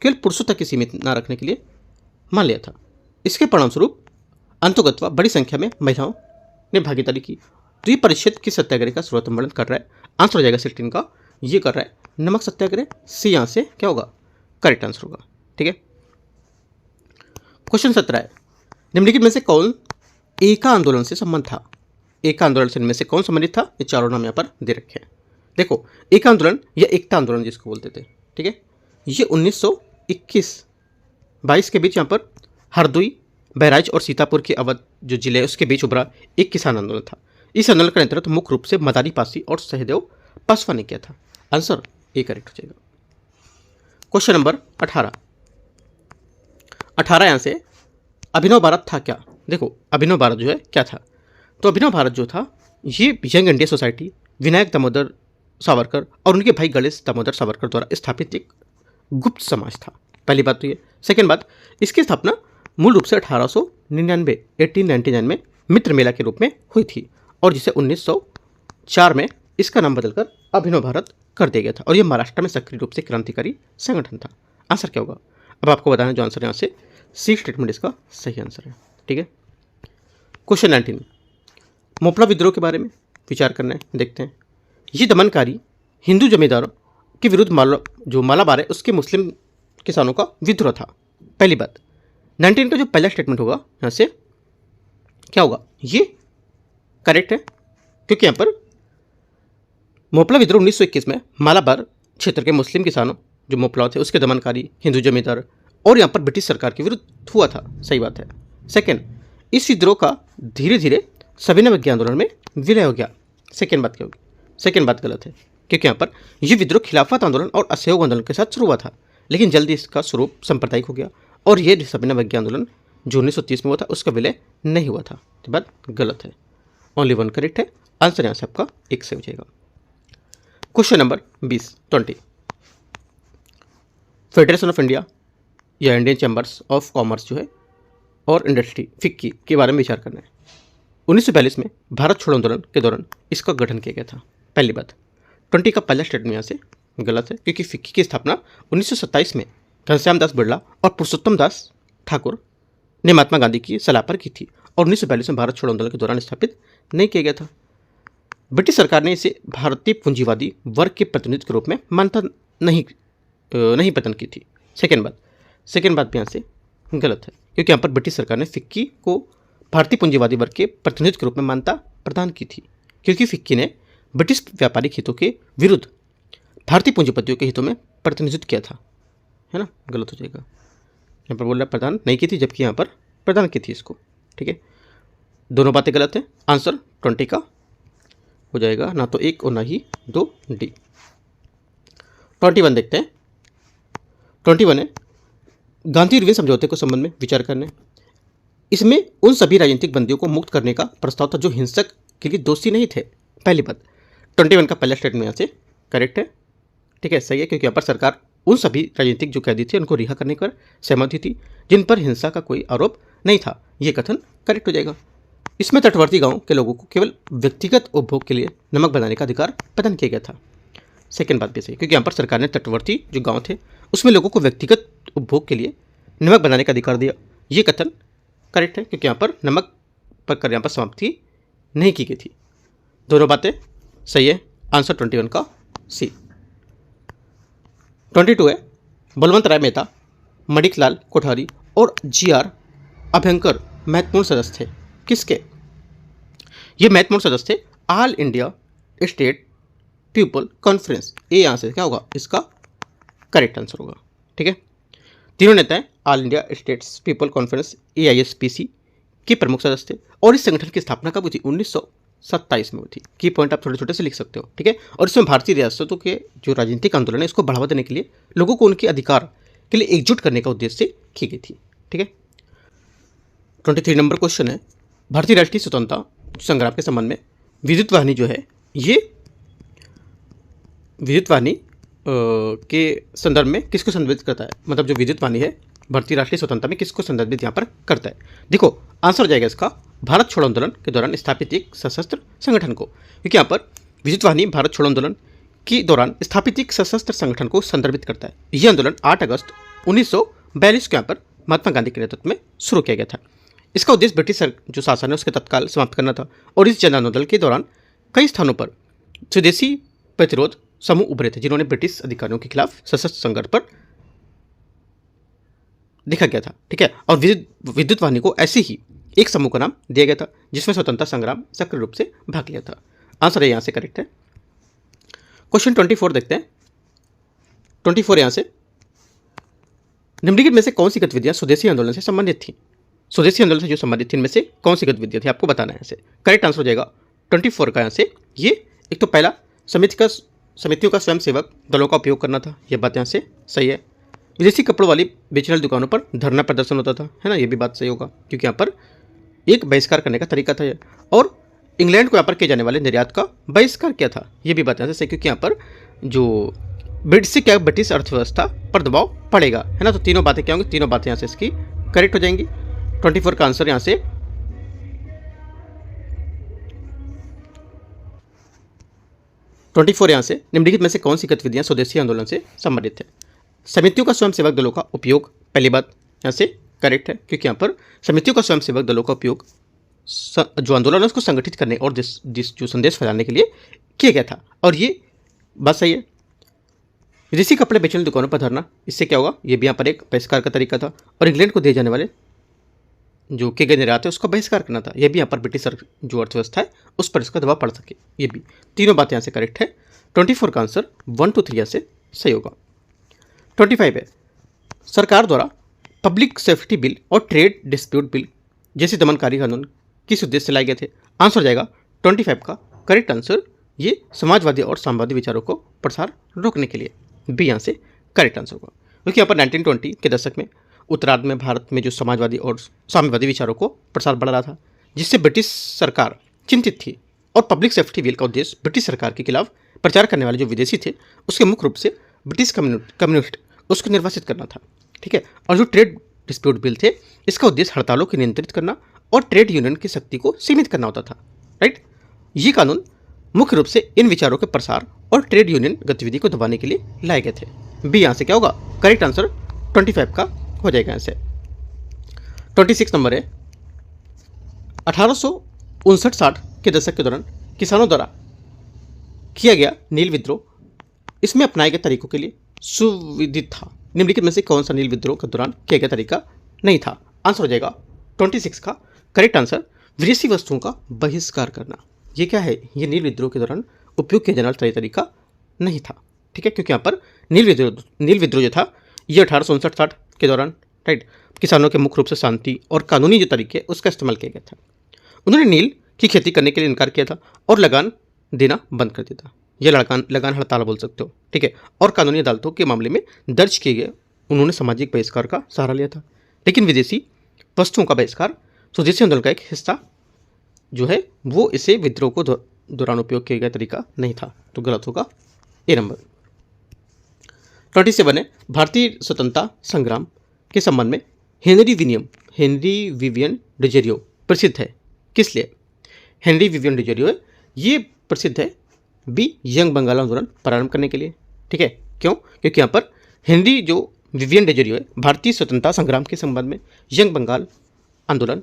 केवल पुरुषों तक ही सीमित न रखने के लिए मान लिया था। इसके परिणामस्वरूप अंतोगत्वा बड़ी संख्या में महिलाओं ने भागीदारी की। तो ये परिषद की सत्याग्रह का शुरुआत वर्णन कर रहा है, आंसर हो जाएगा 16 का, ये कर रहा है नमक सत्याग्रह, सी यहाँ से क्या होगा, करेक्ट आंसर होगा, ठीक है। क्वेश्चन 17 है, निम्नलिखित में से कौन एका आंदोलन से संबंध था। एका आंदोलन से इनमें से कौन संबंधित था, ये चारों नाम यहाँ पर दे रखे हैं। देखो, एका आंदोलन या एकता आंदोलन जिसको बोलते थे, ठीक है, ये 1921-22 के बीच यहाँ पर हरदोई, बहराइच और सीतापुर के अवध जो जिले है उसके बीच उभरा एक किसान आंदोलन था। इस आंदोलन का नेतृत्व मुख्य रूप से मदारी पासी और सहदेव पासवा ने किया था। आंसर ए करेक्ट हो जाएगा। क्वेश्चन नंबर 18 यहाँ से, अभिनव भारत था क्या। देखो, अभिनव भारत जो है क्या था, तो अभिनव भारत जो था ये young India society, Vinayak Damodar Savarkar और उनके भाई गणेश दामोदर सावरकर द्वारा स्थापित एक गुप्त समाज था। पहली बात तो ये। सेकेंड बात, इसकी स्थापना मूल रूप से 1899 में मित्र मेला के रूप में हुई थी और जिसे 1904 में इसका नाम बदलकर अभिनव भारत कर दिया गया था और यह महाराष्ट्र में सक्रिय रूप से क्रांतिकारी संगठन था। आंसर क्या होगा? अब आपको बताना जो आंसर यहाँ से सी स्टेटमेंट इसका सही आंसर है। ठीक है। क्वेश्चन 19, मोपला विद्रोह के बारे में विचार करना है, देखते हैं। ये दमनकारी हिंदू जमींदारों के विरुद्ध मालाबार है उसके मुस्लिम किसानों का विद्रोह था। पहली बात, 19 का जो पहला स्टेटमेंट होगा यहाँ से क्या होगा? ये करेक्ट है क्योंकि यहाँ पर मोपला विद्रोह 1921 में मालाबार क्षेत्र के मुस्लिम किसानों जो मोपला थे उसके दमनकारी हिंदू जमींदार और यहाँ पर ब्रिटिश सरकार के विरुद्ध हुआ था। सही बात है। सेकेंड, इस विद्रोह का धीरे धीरे सविनय अवज्ञा आंदोलन में विलय हो गया। सेकेंड बात क्या होगी? सेकेंड बात गलत है क्योंकि यहाँ पर यह विद्रोह खिलाफत आंदोलन और असहयोग आंदोलन के साथ शुरू हुआ था, लेकिन जल्दी इसका स्वरूप सांप्रदायिक हो गया और यह सविनय अवज्ञा आंदोलन जो 1930 में हुआ था उसका विलय नहीं हुआ था। तो बात गलत है। ओनली वन करेक्ट है। आंसर यहाँ से आपका एक से हो जाएगा। Question number 20 federation of India या इंडियन चैम्बर्स ऑफ कॉमर्स जो है और इंडस्ट्री फिक्की के बारे में विचार करना है। 1942 में भारत छोड़ो आंदोलन के दौरान इसका गठन किया गया था। पहली बात, 20 का पहला स्टेटमेंट यहाँ से गलत है क्योंकि फिक्की की स्थापना 1927 में घनश्याम दास बिरला और पुरुषोत्तम दास ठाकुर ने महात्मा गांधी की सलाह पर की थी और 1942 में भारत छोड़ो आंदोलन के दौरान स्थापित नहीं किया गया था। ब्रिटिश सरकार ने इसे भारतीय पूंजीवादी वर्ग के प्रतिनिधित्व के रूप में मान्यता नहीं प्रदान की थी। सेकेंड बात भी यहाँ से गलत है क्योंकि यहाँ पर ब्रिटिश सरकार ने फिक्की को भारतीय पूंजीवादी वर्ग के प्रतिनिधित्व के रूप में मान्यता प्रदान की थी क्योंकि फिक्की ने ब्रिटिश व्यापारिक हितों के विरुद्ध भारतीय पूंजीपतियों के हितों में प्रतिनिधित्व किया था, है ना। गलत हो जाएगा। यहाँ पर बोल रहा प्रदान नहीं की थी जबकि यहाँ पर प्रदान की थी इसको। ठीक है, दोनों बातें गलत है। आंसर 20 का हो जाएगा, ना तो 1 और ना ही 2 डी। 21 देखते हैं। 21 है गांधी इरविन समझौते को संबंध में विचार करने। इसमें उन सभी राजनीतिक बंदियों को मुक्त करने का प्रस्ताव था जो हिंसक के लिए दोषी नहीं थे। पहली बात, 21 का पहला स्टेटमेंट यहाँ से करेक्ट है। ठीक है, सही है क्योंकि यहाँ पर सरकार उन सभी राजनीतिक जो कैदी थे उनको रिहा करने पर सहमति थी जिन पर हिंसा का कोई आरोप नहीं था। ये कथन करेक्ट हो जाएगा। इसमें तटवर्ती गांवों के लोगों को केवल व्यक्तिगत उपभोग के लिए नमक बनाने का अधिकार प्रदान किया गया था। सेकेंड बात भी सही क्योंकि यहाँ पर सरकार ने तटवर्ती जो गांव थे उसमें लोगों को व्यक्तिगत उपभोग के लिए नमक बनाने का अधिकार दिया। ये कथन करेक्ट है क्योंकि यहाँ पर नमक पर यहाँ पर समाप्ति नहीं की गई थी। दोनों बातें सही है। आंसर 21 का सी। 22 है बलवंत राय मेहता, मणिकलाल कोठारी और GR अभ्यंकर महत्वपूर्ण सदस्य थे। किसके? ये महत्वपूर्ण सदस्य थे all India state people conference. ये यहाँ से क्या होगा? इसका करेक्ट आंसर होगा। ठीक है, तीनों नेता हैं all India states people conference AISPC के प्रमुख सदस्य थे और इस संगठन की स्थापना कब हुई थी? 1927 में हुई थी। की पॉइंट आप छोटे छोटे से लिख सकते हो। ठीक है, और इसमें भारतीय रियासतों के जो राजनीतिक आंदोलन है इसको बढ़ावा देने के लिए लोगों को उनके अधिकार के लिए एकजुट करने का उद्देश्य से की गई थी। ठीक है, 23 नंबर क्वेश्चन है भारतीय राष्ट्रीय स्वतंत्रता संग्राम के संबंध में विद्युत वाहिनी जो है ये विद्युत वाहिनी के संदर्भ में किसको संदर्भित करता है? मतलब जो विद्युत वाहिनी है भारतीय राष्ट्रीय स्वतंत्रता में किसको संदर्भित यहाँ पर करता है? देखो आंसर हो जाएगा इसका भारत छोड़ो आंदोलन के दौरान स्थापित एक सशस्त्र संगठन को, क्योंकि यहाँ पर विद्युत वाहिनी भारत छोड़ो आंदोलन के दौरान स्थापित एक सशस्त्र संगठन को संदर्भित करता है। यह आंदोलन 8 अगस्त 1942 के यहाँ पर महात्मा गांधी के नेतृत्व में शुरू किया गया था। इसका उद्देश्य ब्रिटिश जो शासन है उसके तत्काल समाप्त करना था और इस जन आंदोलन के दौरान कई स्थानों पर स्वदेशी प्रतिरोध समूह उभरे थे जिन्होंने ब्रिटिश अधिकारियों के खिलाफ सशस्त्र संघर्ष पर देखा गया था। ठीक है, और विद्युत वाहिनी को ऐसे ही एक समूह का नाम दिया गया था जिसमें स्वतंत्रता संग्राम सक्रिय रूप से भाग लिया था। आंसर है यहाँ से करेक्ट है। क्वेश्चन 24 देखते हैं। 24 यहाँ से निम्नलिखित में से कौन सी गतिविधियां स्वदेशी आंदोलन से संबंधित थी? स्वदेशी आंदोलन से जो संबंधित थी इनमें से कौन सी गतिविधियां थी आपको बताना है। यहाँ से करेक्ट आंसर हो जाएगा 24 का। यहाँ से ये एक तो पहला समितियों का स्वयंसेवक दलों का उपयोग करना था, यह बात यहाँ से सही है। विदेशी कपड़ों वाली बेचने वाली दुकानों पर धरना प्रदर्शन होता था, है ना, ये भी बात सही होगा क्योंकि यहाँ पर एक बहिष्कार करने का तरीका था ये। और इंग्लैंड को यहाँ पर किए जाने वाले निर्यात का बहिष्कार किया था, ये भी बात यहाँ से सही क्योंकि यहाँ पर जो इससे क्या ब्रिटिश अर्थव्यवस्था पर दबाव पड़ेगा, है ना। तो तीनों बातें क्या होंगी, तीनों बातें यहाँ से इसकी करेक्ट हो जाएंगी। 24 का आंसर यहाँ से 24 यहाँ से निम्नलिखित में से कौन सी गतिविधियां स्वदेशी आंदोलन से संबंधित है। समितियों का स्वयंसेवक दलों का उपयोग, पहली बात यहाँ से करेक्ट है, क्योंकि यहाँ पर समितियों का स्वयंसेवक दलों का उपयोग जो आंदोलन है उसको संगठित करने और जो संदेश फैलाने के लिए किया गया था, और ये बात सही है। विदेशी कपड़े बेचने वाली दुकानों पर धरना, इससे क्या होगा, ये भी यहाँ पर एक बहिष्कार का तरीका था। और इंग्लैंड को दिए जाने वाले जो किए गए निर्यात है उसका बहिष्कार करना था, यह भी यहाँ पर ब्रिटिश जो अर्थव्यवस्था है उस पर इसका दबाव पड़ सके, ये भी तीनों बातें यहाँ से करेक्ट है। 24 का आंसर 1 to 3 यहाँ से सही होगा। 25 है, सरकार द्वारा पब्लिक सेफ्टी बिल और ट्रेड डिस्प्यूट बिल जैसे दमनकारी कानून किस उद्देश्य से लाए गए थे। आंसर हो जाएगा 25 का करेक्ट आंसर, ये समाजवादी और साम्यवादी विचारों को प्रसार रोकने के लिए, बी यहाँ से करेक्ट आंसर होगा। क्योंकि यहाँ पर 1920 के दशक में उत्तरार्ध में भारत में जो समाजवादी और साम्यवादी विचारों को प्रसार बढ़ रहा था, जिससे ब्रिटिश सरकार चिंतित थी, और पब्लिक सेफ्टी बिल का उद्देश्य ब्रिटिश सरकार के खिलाफ प्रचार करने वाले जो विदेशी थे उसके मुख्य रूप से ब्रिटिश कम्युनिस्ट उसको निर्वासित करना था, ठीक है। और जो ट्रेड डिस्प्यूट बिल थे इसका उद्देश्य हड़तालों को नियंत्रित करना और ट्रेड यूनियन की शक्ति को सीमित करना होता था, राइट। ये कानून मुख्य रूप से इन विचारों के प्रसार और ट्रेड यूनियन गतिविधि को दबाने के लिए लाए गए थे, बी यहाँ से क्या होगा, करेक्ट आंसर 25 का हो जाएगा यहाँ से। 26 नंबर है, 1859-60 के दशक के दौरान किसानों द्वारा किया गया नील विद्रोह, इसमें अपनाए गए तरीकों के लिए सुविदित था। निम्नलिखित में से कौन सा नील विद्रोह के दौरान किया गया तरीका नहीं था। आंसर हो जाएगा 26 का करेक्ट आंसर, विदेशी वस्तुओं का बहिष्कार करना। ये क्या है, ये नील विद्रोह के दौरान उपयोग किया जाने वाला तरीका नहीं था, ठीक है। क्योंकि यहाँ पर नील विद्रोह जो था ये 1859-60 के दौरान, राइट, किसानों के मुख्य रूप से शांति और कानूनी जो तरीके उसका इस्तेमाल किया गया था। उन्होंने नील की खेती करने के लिए इनकार किया था और लगान देना बंद कर दिया था। यह लगान हड़ताल बोल सकते हो, ठीक है। और कानूनी अदालतों के मामले में दर्ज किए गए उन्होंने सामाजिक बहिष्कार का सहारा लिया था। लेकिन विदेशी वस्तुओं का बहिष्कार स्वदेशी आंदोलन का एक हिस्सा जो है वो इसे विद्रोह को दौरान उपयोग किया गया तरीका नहीं था, तो गलत होगा ए नंबर। 27 है, भारतीय स्वतंत्रता संग्राम के संबंध में हेनरी विवियन डिजेरियो प्रसिद्ध है, किस लिए। हेनरी विवियन डिजेरियो है, ये प्रसिद्ध है बी यंग बंगाल आंदोलन प्रारंभ करने के लिए, ठीक है। क्यों, क्योंकि यहाँ पर हेनरी जो विवियन डिजेरियो है भारतीय स्वतंत्रता संग्राम के संबंध में यंग बंगाल आंदोलन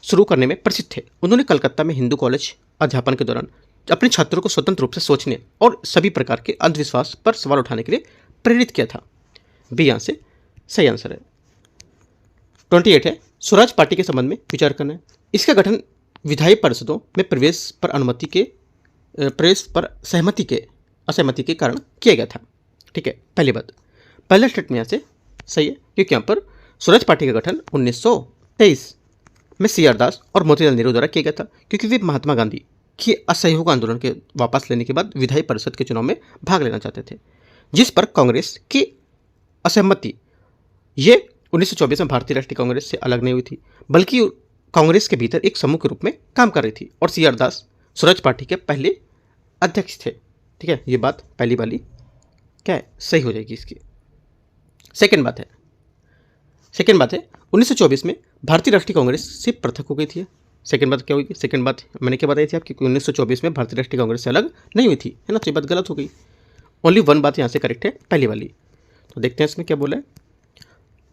शुरू करने में प्रसिद्ध थे। उन्होंने कलकत्ता में हिंदू कॉलेज अध्यापन के दौरान अपने छात्रों को स्वतंत्र रूप से सोचने और सभी प्रकार के अंधविश्वास पर सवाल उठाने के लिए प्रेरित किया था, बी यहाँ से सही आंसर है। 28 है, स्वराज पार्टी के संबंध में विचार करना है। इसका गठन विधायी परिषदों में प्रवेश पर असहमति के कारण किया गया था, ठीक है। पहली बात, पहला स्टेटमेंट यहाँ से सही है, क्योंकि यहाँ पर स्वराज पार्टी का गठन 1923 में CR दास और मोतीलाल नेहरू द्वारा किया गया था, क्योंकि वे महात्मा गांधी के असहयोग आंदोलन के वापस लेने के बाद विधायी परिषद के चुनाव में भाग लेना चाहते थे, जिस पर कांग्रेस की असहमति ये 1924 में भारतीय राष्ट्रीय कांग्रेस से अलग नहीं हुई थी, बल्कि कांग्रेस के भीतर एक समूह के रूप में काम कर रही थी। और CR दास स्वराज पार्टी के पहले अध्यक्ष थे, ठीक है। ये बात पहली वाली क्या है, सही हो जाएगी इसकी। सेकेंड बात है 1924 में भारतीय राष्ट्रीय कांग्रेस से पृथक हो गई थी। सेकेंड बात क्या हुई, सेकेंड बात मैंने क्या बताई थी आपकी, 1924 में भारतीय राष्ट्रीय कांग्रेस से अलग नहीं हुई थी, है ना। तो ये बात गलत हो गई, ओनली वन बात यहाँ से करेक्ट है, पहली वाली। तो देखते हैं इसमें क्या बोला है।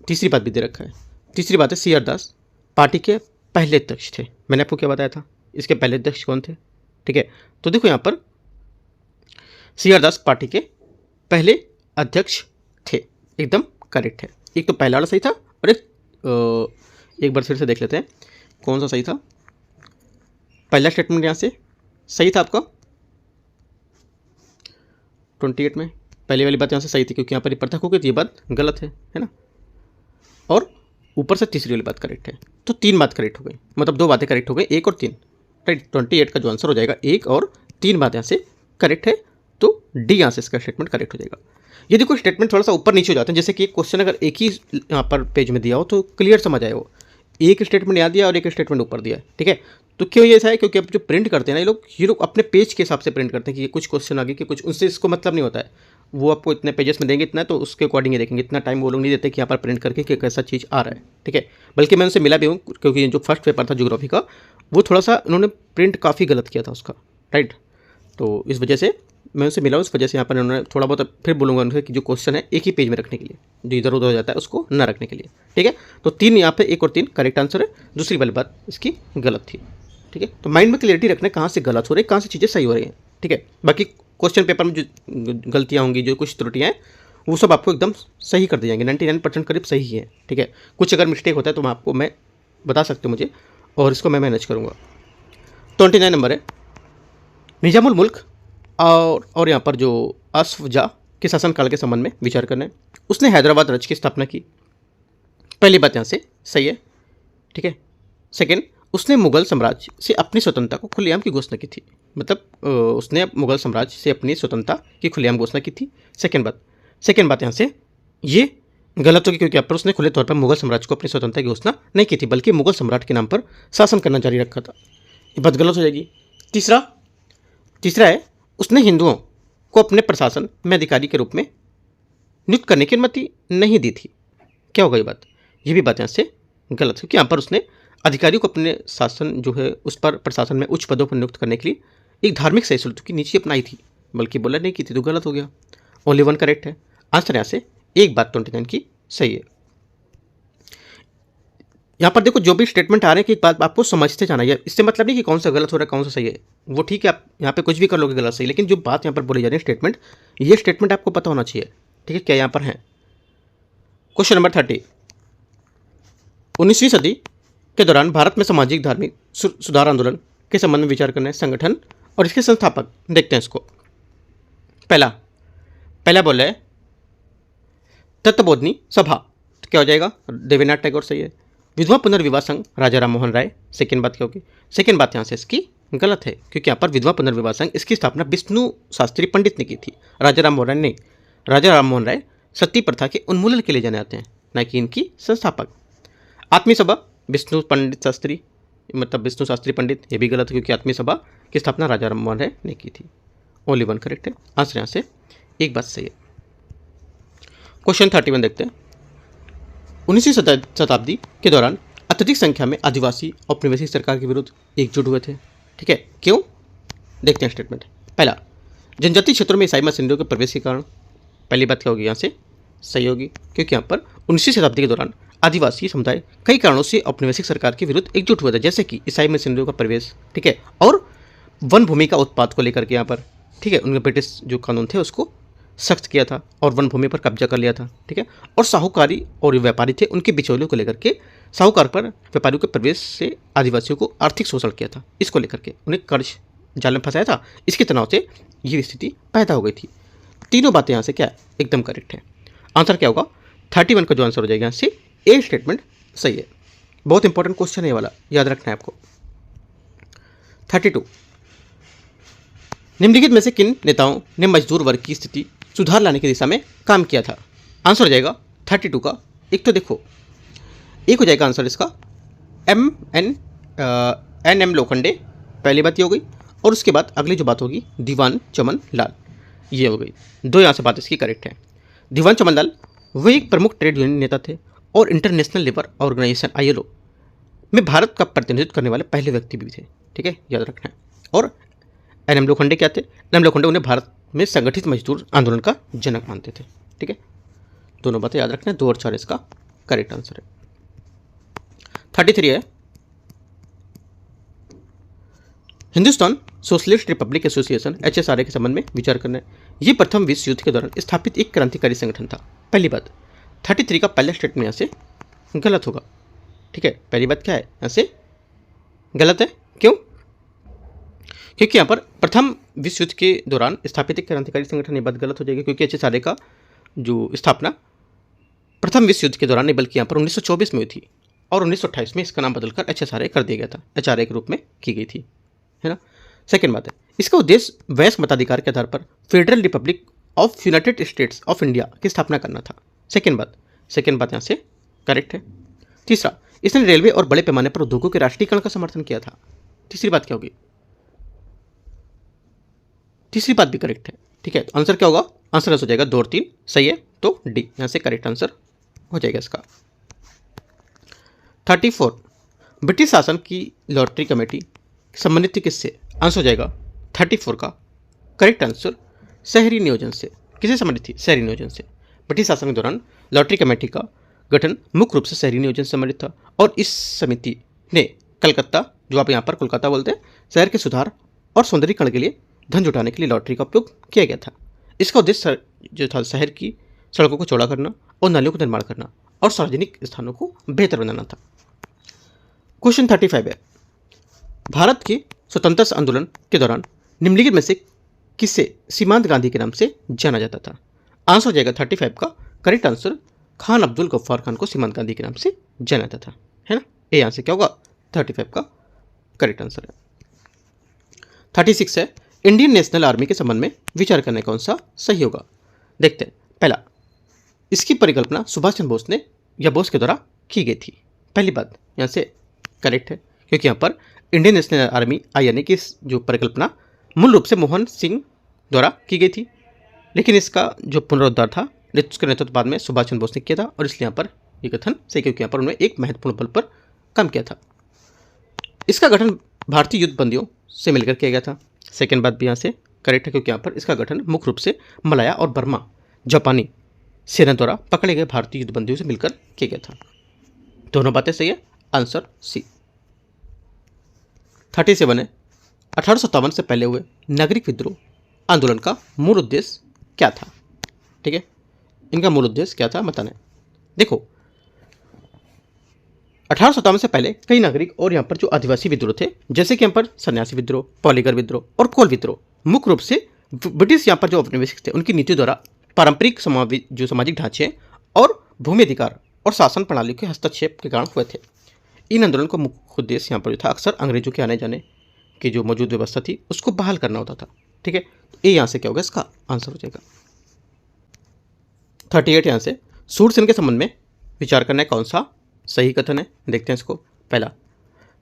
तीसरी बात भी दे रखा है, तीसरी बात है CR दास पार्टी के पहले अध्यक्ष थे। मैंने आपको क्या बताया था, इसके पहले अध्यक्ष कौन थे, ठीक है। तो देखो यहाँ पर CR दास पार्टी के पहले अध्यक्ष थे, एकदम करेक्ट है। एक तो पहला वाला सही था और एक बार फिर से देख लेते हैं कौन सा सही था। पहला स्टेटमेंट यहाँ से सही था आपका 28 में, पहली वाली बात यहाँ से सही थी, क्योंकि यहाँ पर पृथक हो गई थी, ये बात गलत है ना। और ऊपर से तीसरी वाली बात करेक्ट है, तो 3 बात करेक्ट हो गई, मतलब 2 बातें करेक्ट हो गई, 1 और 3, राइट। 28 का जो आंसर हो जाएगा 1 और 3 बात यहाँ से करेक्ट है, तो डी यहाँ से इसका स्टेटमेंट करेक्ट हो जाएगा। यदि कोई स्टेटमेंट थोड़ा सा ऊपर नीचे हो जाते हैं, जैसे कि एक क्वेश्चन अगर एक ही यहाँ पर पेज में दिया हो तो क्लियर समझ आए, वो एक स्टेटमेंट यहाँ दिया और एक स्टेटमेंट ऊपर दिया, ठीक है। तो क्यों ये ऐसा है, क्योंकि अब जो प्रिंट करते हैं ना ये लोग अपने पेज के हिसाब से प्रिंट करते हैं कि ये कुछ क्वेश्चन आगे कि कुछ, उनसे इसको मतलब नहीं होता है। वो आपको इतने पेजेस में देंगे इतना, तो उसके अकॉर्डिंग ही देखेंगे। इतना टाइम वो लोग नहीं देते कि यहाँ पर प्रिंट करके कि कैसा चीज़ आ रहा है, ठीक है। बल्कि मैं उनसे मिला भी हूँ, क्योंकि जो फर्स्ट पेपर था ज्योग्राफी का, वो थोड़ा सा उन्होंने प्रिंट काफ़ी गलत किया था उसका, राइट। तो इस वजह से मैं उनसे मिला हूँ, इस वजह से यहाँ पर उन्होंने थोड़ा बहुत फिर बोलूँगा उनसे कि जो क्वेश्चन है एक ही पेज में रखने के लिए, जो इधर उधर हो जाता है उसको ना रखने के लिए, ठीक है। तो 3 यहाँ पे 1 और 3 करेक्ट आंसर है। दूसरी वाली बात इसकी गलत थी, ठीक है। तो माइंड में क्लियरिटी रखना कहाँ से गलत हो रही है, कहाँ से चीज़ें सही हो रही हैं, ठीक है। बाकी क्वेश्चन पेपर में जो गलतियाँ होंगी, जो कुछ त्रुटियाँ हैं, वो सब आपको एकदम सही कर दी जाएंगी। 99% करीब सही है, ठीक है। कुछ अगर मिस्टेक होता है तो मैं बता सकते हो मुझे, और इसको मैं मैनेज करूँगा। 29 नंबर है, निजामुल मुल्क और यहाँ पर जो असफजा के शासनकाल के संबंध में विचार करना है। उसने हैदराबाद राज्य की स्थापना की। पहली बात यहाँ से सही है, ठीक है। सेकेंड, उसने मुगल साम्राज्य से अपनी स्वतंत्रता को खुलेआम की घोषणा की थी। मतलब उसने मुगल साम्राज्य से अपनी स्वतंत्रता की खुलेआम घोषणा की थी। सेकेंड बात यहाँ से ये गलत होगी, क्योंकि यहाँ पर उसने खुले तौर पर मुगल साम्राज्य को अपनी स्वतंत्रता की घोषणा नहीं की थी, बल्कि मुगल सम्राट के नाम पर शासन करना जारी रखा था। ये बात गलत हो जाएगी। तीसरा है, उसने हिंदुओं को अपने प्रशासन में अधिकारी के रूप में नियुक्त करने की अनुमति नहीं दी थी। क्या होगा ये बात? ये भी बात यहाँ से गलत है, क्योंकि यहाँ पर उसने अधिकारियों को अपने शासन जो है उस पर प्रशासन में उच्च पदों पर नियुक्त करने के लिए एक धार्मिक सहिष्णुता की नीति अपनाई थी, बल्कि बोला नहीं की थी, तो गलत हो गया। ओनली 1 करेक्ट है। आंसर यहाँ से एक बात 29 की सही है। यहाँ पर देखो, जो भी स्टेटमेंट आ रहे हैं कि एक बात आपको समझते जाना है, इससे मतलब नहीं कि कौन सा गलत हो रहा है कौन सा सही है, वो ठीक है, आप यहाँ पे कुछ भी कर लोगे गलत सही, लेकिन जो बात यहाँ पर बोली जा रही है स्टेटमेंट, ये स्टेटमेंट आपको पता होना चाहिए, ठीक है, क्या यहाँ पर है। क्वेश्चन नंबर 30, 19वीं सदी के दौरान भारत में सामाजिक धार्मिक सुधार आंदोलन के संबंध में विचार करना है। संगठन और इसके संस्थापक देखते हैं इसको। पहला बोला है तत्वबोधनी सभा, तो क्या हो जाएगा? देवेंद्रनाथ टैगोर सही है। विधवा पुनर्विवाह संघ, राजा राम मोहन राय। सेकेंड बात क्या होगी? सेकेंड बात यहाँ से इसकी गलत है, क्योंकि यहाँ पर विधवा पुनर्विवाह संघ इसकी स्थापना विष्णु शास्त्री पंडित ने की थी, राजा राम मोहन राय ने। राजा राम मोहन राय सती प्रथा के उन्मूलन के लिए जाने जाते हैं, न कि इनकी संस्थापक। आत्मीय सभा, विष्णु पंडित शास्त्री, मतलब विष्णु शास्त्री पंडित, ये भी गलत है, क्योंकि आत्मीय सभा की स्थापना राजा राम मोहन राय ने की थी। ओनली 1 करेक्ट है। आंसर यहाँ से एक बात सही है। क्वेश्चन 31 देखते हैं। 19वीं शताब्दी के दौरान अत्यधिक संख्या में आदिवासी औपनिवेशिक सरकार के विरुद्ध एकजुट हुए थे, ठीक है। क्यों? देखते हैं स्टेटमेंट। पहला, जनजातीय क्षेत्रों में ईसाई मशीनरियों के प्रवेश के कारण। पहली बात क्या होगी यहाँ से? सही होगी, क्योंकि यहाँ पर 19वीं शताब्दी के दौरान आदिवासी समुदाय कई कारणों से औपनिवेशिक सरकार के विरुद्ध एकजुट हुए थे, जैसे कि ईसाई मशीनरियों का प्रवेश, ठीक है, और वन भूमि का उत्पाद को लेकर के यहाँ पर, ठीक है, उनके ब्रिटिश जो कानून थे उसको सख्त किया था और वन भूमि पर कब्जा कर लिया था, ठीक है। और साहूकारी और व्यापारी थे, उनके बिचौलियों को लेकर के साहूकार पर व्यापारियों के प्रवेश से आदिवासियों को आर्थिक शोषण किया था, इसको लेकर के उन्हें कर्ज जाल में फंसाया था। इसके तनाव से ये स्थिति पैदा हो गई थी। तीनों बातें यहाँ से क्या है? एकदम करेक्ट है। आंसर क्या होगा? 31 का जो आंसर हो जाएगा यहाँ से ए स्टेटमेंट सही है। बहुत इंपॉर्टेंट क्वेश्चन है ये वाला, याद रखना है आपको। 32, निम्नलिखित में से किन नेताओं ने मजदूर वर्ग की स्थिति सुधार लाने की दिशा में काम किया था? आंसर हो जाएगा 32 का। एक तो देखो, एक हो जाएगा आंसर इसका एन एम लोखंडे, पहली बात ये हो गई, और उसके बाद अगली जो बात होगी दीवान चमन लाल, ये हो गई। दो यहाँ से बात इसकी करेक्ट है। दीवान चमन लाल वह एक प्रमुख ट्रेड यूनियन नेता थे और इंटरनेशनल लेबर ऑर्गेनाइजेशन ILO में भारत का प्रतिनिधित्व करने वाले पहले व्यक्ति भी थे, ठीक है, याद रखना है। और NM लोखंडे क्या थे? NM लोखंडे उन्हें भारत में संगठित मजदूर आंदोलन का जनक मानते थे, ठीक है। दोनों बातें याद रखना है। 2 और 4 इसका करेक्ट आंसर है। 33 है, Hindustan socialist Republic association HSRA के संबंध में विचार करना है। ये प्रथम विश्व युद्ध के दौरान स्थापित एक क्रांतिकारी संगठन था। पहली बात, 33 का पहला स्टेटमेंट यहाँ से गलत होगा, ठीक है। पहली बात क्या है? यहाँ से गलत है। क्यों? क्योंकि यहाँ पर प्रथम विश्व युद्ध के दौरान स्थापित एक क्रांतिकारी संगठन, ये बात गलत हो जाएगी, क्योंकि HSRA का जो स्थापना प्रथम विश्व युद्ध के दौरान नहीं बल्कि यहाँ पर 1924 में हुई थी, और 1928 में इसका नाम बदलकर HSRA कर दिया गया था, HRA के रूप में की गई थी, है ना। सेकेंड बात है, इसका उद्देश्य वयस्क मताधिकार के आधार पर federal Republic of United states of India की स्थापना करना था। सेकेंड बात यहाँ से करेक्ट है। तीसरा, इसने रेलवे और बड़े पैमाने पर उद्योगों के राष्ट्रीयकरण का समर्थन किया था। तीसरी बात क्या होगी? तीसरी बात भी करेक्ट है। ठीक है, तो आंसर क्या होगा? आंसर हो जाएगा 2 और 3 सही है, तो डी यहाँ से करेक्ट आंसर हो जाएगा इसका। 34 ब्रिटिश शासन की लॉटरी कमेटी संबंधित थी किससे? आंसर हो जाएगा 34 का करेक्ट आंसर शहरी नियोजन से। किससे संबंधित थी? शहरी नियोजन से। ब्रिटिश शासन के दौरान लॉटरी कमेटी का गठन मुख्य रूप से शहरी नियोजन से संबंधित था और इस समिति ने कलकत्ता, जो आप यहाँ पर कोलकाता बोलते हैं, शहर के सुधार और सौंदर्यीकरण के लिए धन जुटाने के लिए लॉटरी का उपयोग किया गया था। इसका उद्देश्य जो था शहर की सड़कों को चौड़ा करना और नालियों का निर्माण करना और सार्वजनिक स्थानों को बेहतर बनाना था। क्वेश्चन 35 है, भारत के स्वतंत्रता आंदोलन के दौरान निम्नलिखित में से किसे सीमांत गांधी के नाम से जाना जाता था? आंसर हो जाएगा 35 का करेक्ट आंसर खान अब्दुल गफ्फार खान को सीमांत गांधी के नाम से जाना जाता था, है ना। ये आंसर क्या होगा? 35 का करेक्ट आंसर है। 36 है, इंडियन नेशनल आर्मी के संबंध में विचार करने कौन सा सही होगा? देखते हैं। पहला, इसकी परिकल्पना सुभाष चंद्र बोस ने या बोस के द्वारा की गई थी। पहली बात यहाँ से करेक्ट है, क्योंकि यहाँ पर इंडियन नेशनल आर्मी INA की जो परिकल्पना मूल रूप से मोहन सिंह द्वारा की गई थी, लेकिन इसका जो पुनरुद्धार था उसके नेतृत्व बाद में सुभाष चंद्र बोस ने किया था, और इसलिए यहाँ पर ये कथन सही, क्योंकि यहाँ पर उन्होंने एक महत्वपूर्ण बल पर काम किया था। इसका गठन भारतीय युद्ध बंदियों से मिलकर किया गया था। सेकेंड बात भी यहाँ से करेक्ट है, क्योंकि यहाँ पर इसका गठन मुख्य रूप से मलाया और बर्मा जापानी सेना द्वारा पकड़े गए भारतीय युद्ध बंदियों से मिलकर किया गया था। दोनों बातें सही है, आंसर सी। 37 है, 1857 से पहले हुए नागरिक विद्रोह आंदोलन का मूल उद्देश्य क्या था? ठीक है, इनका मूल उद्देश्य क्या था बताना है। देखो, 1857 से पहले कई नागरिक और यहाँ पर जो आदिवासी विद्रोह थे, जैसे कि यहाँ पर सन्यासी विद्रोह, पॉलीगर विद्रोह और कोल विद्रोह, मुख्य रूप से ब्रिटिश यहाँ पर जो औपनिवेशिक थे उनकी नीतियों द्वारा पारंपरिक जो सामाजिक ढांचे और भूमि अधिकार और शासन प्रणाली के हस्तक्षेप के कारण हुए थे। इन आंदोलन का मुख्य उद्देश्य यहाँ पर जो था, अक्सर अंग्रेजों के आने जाने की जो मौजूद व्यवस्था थी उसको बहाल करना होता था। ठीक है, तो ये यहाँ से क्या होगा? इसका आंसर हो जाएगा 38। यहाँ से सूरसेन के संबंध में विचार करना है कौन सा सही कथन है? देखते हैं इसको। पहला,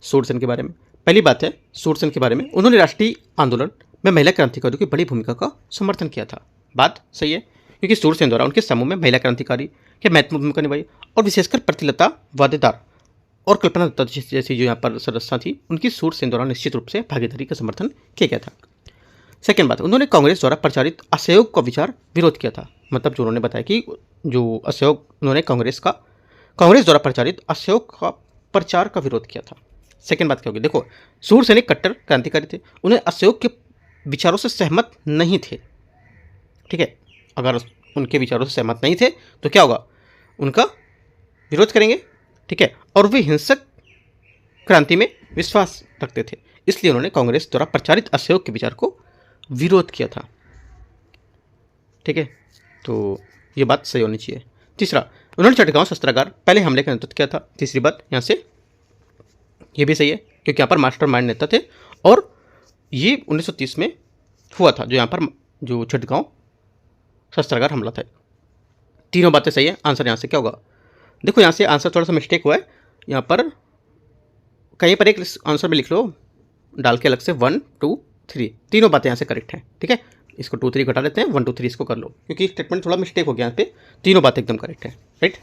सूरसेन के बारे में, पहली बात है सूरसेन के बारे में, उन्होंने राष्ट्रीय आंदोलन में महिला क्रांतिकारियों की बड़ी भूमिका का समर्थन किया था। बात सही है, क्योंकि सूरसेन द्वारा उनके समूह में महिला क्रांतिकारी के महत्वपूर्ण भूमिका निभाई, और विशेषकर प्रतिलता वादेदार और कल्पना दत्ता जैसी जो यहाँ पर सदस्य थी, उनकी सूरसेन द्वारा निश्चित रूप से भागीदारी का समर्थन किया गया था। सेकेंड बात, उन्होंने कांग्रेस द्वारा प्रचारित असहयोग का विचार विरोध किया था। मतलब जो उन्होंने बताया कि जो असहयोग, उन्होंने कांग्रेस द्वारा प्रचारित असहयोग का प्रचार का विरोध किया था। सेकेंड बात क्या होगी? देखो, सूरसेन एक कट्टर क्रांतिकारी थे, उन्हें असहयोग के विचारों से सहमत नहीं थे। ठीक है, अगर उनके विचारों से सहमत नहीं थे तो क्या होगा? उनका विरोध करेंगे। ठीक है, और वे हिंसक क्रांति में विश्वास रखते थे, इसलिए उन्होंने कांग्रेस द्वारा प्रचारित असहयोग के विचार को विरोध किया था। ठीक है, तो ये बात सही होनी चाहिए। तीसरा, उन्होंने चटगांव शस्त्रागार पहले हमले का नेतृत्व किया था। तीसरी बात यहाँ से ये भी सही है, क्योंकि यहाँ पर मास्टरमाइंड नेता थे और ये 1930 में हुआ था, जो यहाँ पर जो चटगांव शस्त्रागार हमला था। तीनों बातें सही है, आंसर यहाँ से क्या होगा? देखो, यहाँ से आंसर थोड़ा सा मिस्टेक हुआ है, यहाँ पर कहीं पर एक आंसर में लिख लो डाल के अलग से 1 2 3, तीनों बातें यहाँ से करेक्ट हैं। ठीक है, इसको 2 3 घटा देते हैं, 1 2 3 इसको कर लो, क्योंकि स्टेटमेंट थोड़ा मिस्टेक हो गया यहाँ पे। तीनों बातें एकदम करेक्ट है, राइट।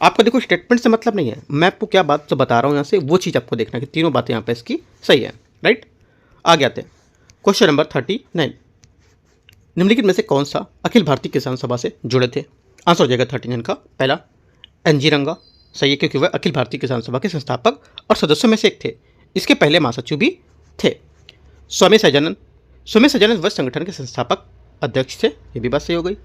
आपको देखो, स्टेटमेंट से मतलब नहीं है, मैं आपको क्या बात जो बता रहा हूँ यहाँ से, वो चीज़ आपको देखना कि तीनों बातें यहाँ पे इसकी सही है, राइट। आगे आते हैं क्वेश्चन नंबर 39। निम्नलिखित में से कौन सा अखिल भारतीय किसान सभा से जुड़े थे? आंसर हो जाएगा 39 का पहला NG रंगा, सही है, क्योंकि वह अखिल भारतीय किसान सभा के संस्थापक और सदस्यों में से एक थे। इसके पहले महासचिव भी थे। स्वामी सजानंद वह संगठन के संस्थापक अध्यक्ष थे, ये भी बात सही हो गई।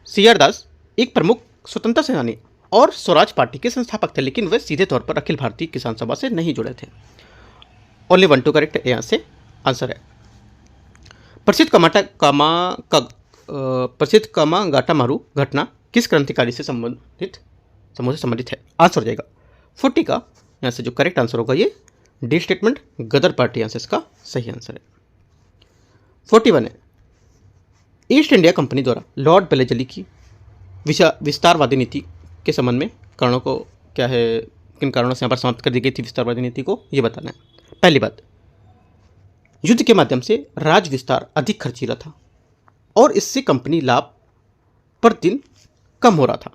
CR दास एक प्रमुख स्वतंत्रता सेनानी और स्वराज पार्टी के संस्थापक थे, लेकिन वह सीधे तौर पर अखिल भारतीय किसान सभा से नहीं जुड़े थे। ओनली 1 2 करेक्ट यहाँ से आंसर है। प्रसिद्ध कामागाटा मारू घटना किस क्रांतिकारी से संबंधित है? आंसर हो जाएगा 40 का यहाँ से जो करेक्ट आंसर होगा ये डी स्टेटमेंट, गदर पार्टी यहाँ से इसका सही आंसर है। 41 है, ईस्ट इंडिया कंपनी द्वारा लॉर्ड बेलेजली की विस्तारवादी नीति के संबंध में कारणों को क्या है, किन कारणों से यहाँ पर समाप्त कर दी गई थी विस्तारवादी नीति को, ये बताना है। पहली बात, युद्ध के माध्यम से राज विस्तार अधिक खर्चीला था और इससे कंपनी लाभ प्रतिदिन कम हो रहा था।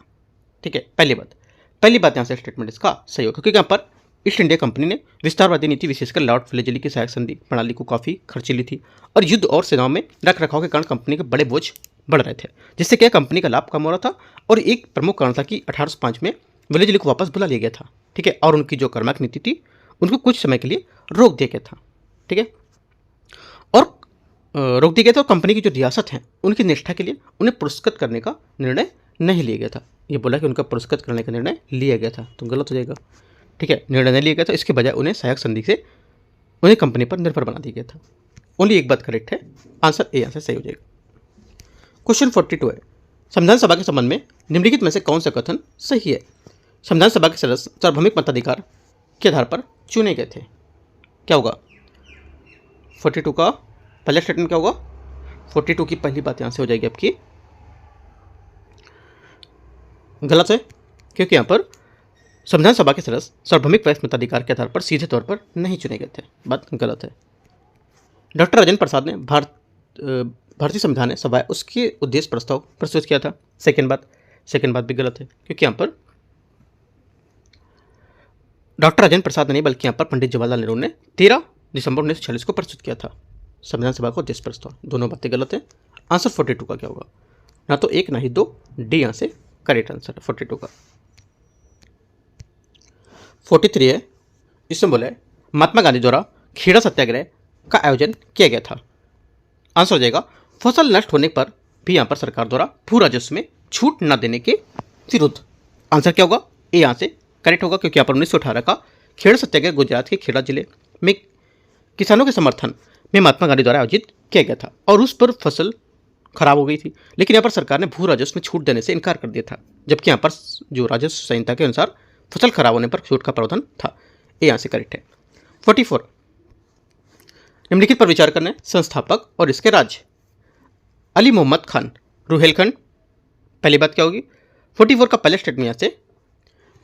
ठीक है, पहली बात यहाँ से स्टेटमेंट इसका सही होगा, क्योंकि यहाँ पर ईस्ट इंडिया कंपनी ने विस्तारवादी नीति विशेषकर लॉर्ड फ्लेजली की सहायक संधि प्रणाली को काफ़ी खर्चीली थी और युद्ध और सेनाओं में रख रखाव के कारण कंपनी के बड़े बोझ बढ़ रहे थे, जिससे क्या कंपनी का लाभ कम हो रहा था। और एक प्रमुख कारण था कि 1805 में विलेजली को वापस बुला लिया गया था। ठीक है, और उनकी जो कर्मक नीति थी उनको कुछ समय के लिए रोक दिया गया था। ठीक है, और रोक दिया गया था और कंपनी की जो रियासत हैं उनकी निष्ठा के लिए उन्हें पुरस्कृत करने का निर्णय नहीं लिया गया था। ये बोला कि उनका पुरस्कृत करने का निर्णय लिया गया था, तो गलत हो जाएगा। ठीक है, निर्णय नहीं लिया गया था, इसके बजाय उन्हें सहायक संधि से उन्हें कंपनी पर निर्भर बना दिया गया था। ओनली एक बात करेक्ट है, आंसर ए यहाँ से सही हो जाएगा। क्वेश्चन 42 है, संविधान सभा के संबंध में निम्नलिखित में से कौन सा कथन सही है? संविधान सभा के सदस्य सार्वभौमिक मताधिकार के आधार पर चुने गए थे। क्या होगा 42 का पहला स्टेटमेंट? क्या होगा 42 की पहली बात यहाँ से हो जाएगी आपकी गलत है, क्योंकि यहाँ पर संविधान सभा के सदस्य सार्वभौमिक वयस्क मताधिकार के आधार पर सीधे तौर पर नहीं चुने गए थे। बात गलत है। डॉक्टर राजेंद्र प्रसाद ने भारतीय संविधान सभा उसके उद्देश्य प्रस्ताव प्रस्तुत किया था। सेकेंड बात भी गलत है, क्योंकि यहाँ पर डॉक्टर राजेंद्र प्रसाद ने नहीं बल्कि यहाँ पर पंडित जवाहरलाल नेहरू ने 13 दिसंबर 1946 को प्रस्तुत किया था संविधान सभा का उद्देश्य प्रस्ताव। दोनों बातें गलत है। आंसर 42 का क्या होगा? ना तो एक ना ही दो, डी यहाँ से करेक्ट आंसर है 42 का। 43 है, इसमें बोला है महात्मा गांधी द्वारा खेड़ा सत्याग्रह का आयोजन किया गया था। आंसर हो जाएगा फसल नष्ट होने पर भी यहाँ पर सरकार द्वारा भू राजस्व में छूट न देने के विरुद्ध। आंसर क्या होगा? ए यहाँ से करेक्ट होगा, क्योंकि यहाँ पर 1918 का खेड़ा सत्याग्रह गुजरात के खेड़ा जिले में किसानों के समर्थन में महात्मा गांधी द्वारा आयोजित किया गया था और उस पर फसल खराब हो गई थी, लेकिन यहाँ पर सरकार ने भू राजस्व में छूट देने से इनकार कर दिया था, जबकि यहाँ पर जो राजस्व संहिता के अनुसार फसल खराब होने पर छूट का प्रावधान था। ए यहाँ से करेक्ट है। 44 निम्नलिखित पर विचार करना है। संस्थापक और इसके राज्य अली मोहम्मद खान रुहेलखंड। पहली बात क्या होगी? 44 का पहले स्टेटमेंट यहाँ से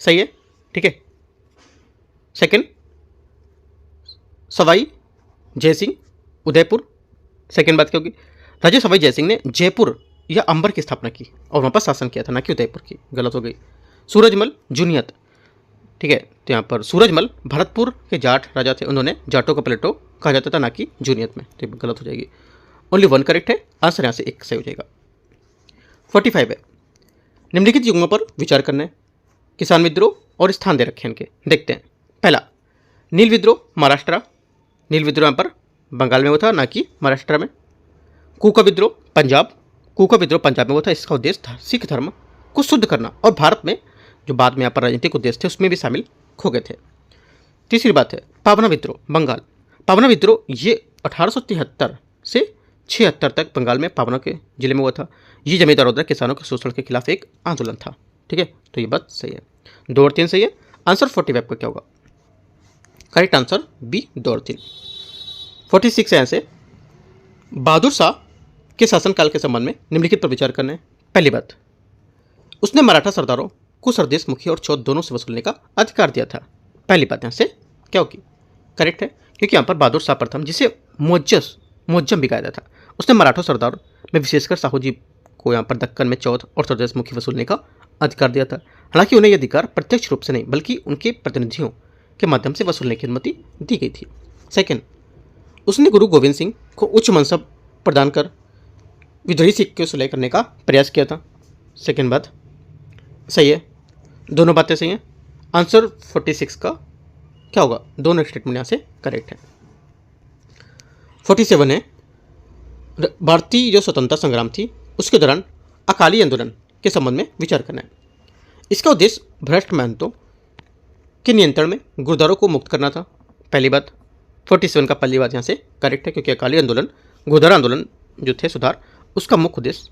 सही है। ठीक है, सेकंड सवाई जयसिंह उदयपुर। सेकंड बात क्या होगी? राजा सवाई जयसिंह ने जयपुर या अंबर की स्थापना की और वहाँ पर शासन किया था, ना कि उदयपुर की। गलत हो गई। सूरजमल जूनियत। ठीक है, तो यहाँ पर सूरजमल भरतपुर के जाट राजा थे, उन्होंने जाटों का प्लेटो कहा जाता था, ना कि जूनियत में। तो गलत हो जाएगी। ओनली वन करेक्ट है, आंसर यहाँ से एक सही हो जाएगा। 45 है, निम्नलिखित युगों पर विचार करना है। किसान विद्रोह और स्थान दे रखे हैं इनके, देखते हैं। पहला नील विद्रोह महाराष्ट्र। नील विद्रोह यहाँ पर बंगाल में हुआ था, ना कि महाराष्ट्र में। कूका विद्रोह पंजाब। कूका विद्रोह पंजाब में हुआ था। इसका उद्देश्य सिख धर्म को शुद्ध करना और भारत में जो बाद में यहाँ पर राजनीतिक उद्देश्य थे उसमें भी शामिल हो गए थे। तीसरी बात है पावना विद्रोह बंगाल। पावना विद्रोह ये 1873 से 76 तक बंगाल में पावना के जिले में हुआ था। ये जमींदार और किसानों के शोषण के खिलाफ एक आंदोलन था। ठीक है, तो ये बात सही है। 2 और 3 सही है। आंसर 45 का क्या होगा? करेक्ट आंसर बी 2 और 3। 46 है यहाँ से बहादुर शाह के शासनकाल के संबंध में निम्नलिखित पर विचार करना है। पहली बात, उसने मराठा सरदारों को सरदेश मुखी और चौथ दोनों से वसूलने का अधिकार दिया था। पहली बात यहाँ से क्या होगी? करेक्ट है, क्योंकि यहाँ पर बहादुर शाह प्रथम, जिसे मुअज्जम भी कहा जाता था, उसने मराठा सरदार में विशेषकर साहू जी को यहाँ पर दक्कन में चौथ और सरदेश मुखी वसूलने का अधिकार दिया था। हालांकि उन्हें यह अधिकार प्रत्यक्ष रूप से नहीं बल्कि उनके प्रतिनिधियों के माध्यम से वसूलने की अनुमति दी गई थी। सेकेंड, उसने गुरु गोविंद सिंह को उच्च मनसब प्रदान कर विद्रोही सिख को सुलह करने का प्रयास किया था। सेकेंड बात सही है। दोनों बातें सही हैं। आंसर 46 का क्या होगा? दोनों स्टेटमेंट यहाँ से करेक्ट है। 47 है भारतीय जो स्वतंत्रता संग्राम थी उसके दौरान अकाली आंदोलन के संबंध में विचार करना है। इसका उद्देश्य भ्रष्ट महंतों के नियंत्रण में गुरुद्वारों को मुक्त करना था। पहली बात 47 का पहली बात यहाँ से करेक्ट है, क्योंकि अकाली आंदोलन गुरुद्वारा आंदोलन जो थे सुधार, उसका मुख्य उद्देश्य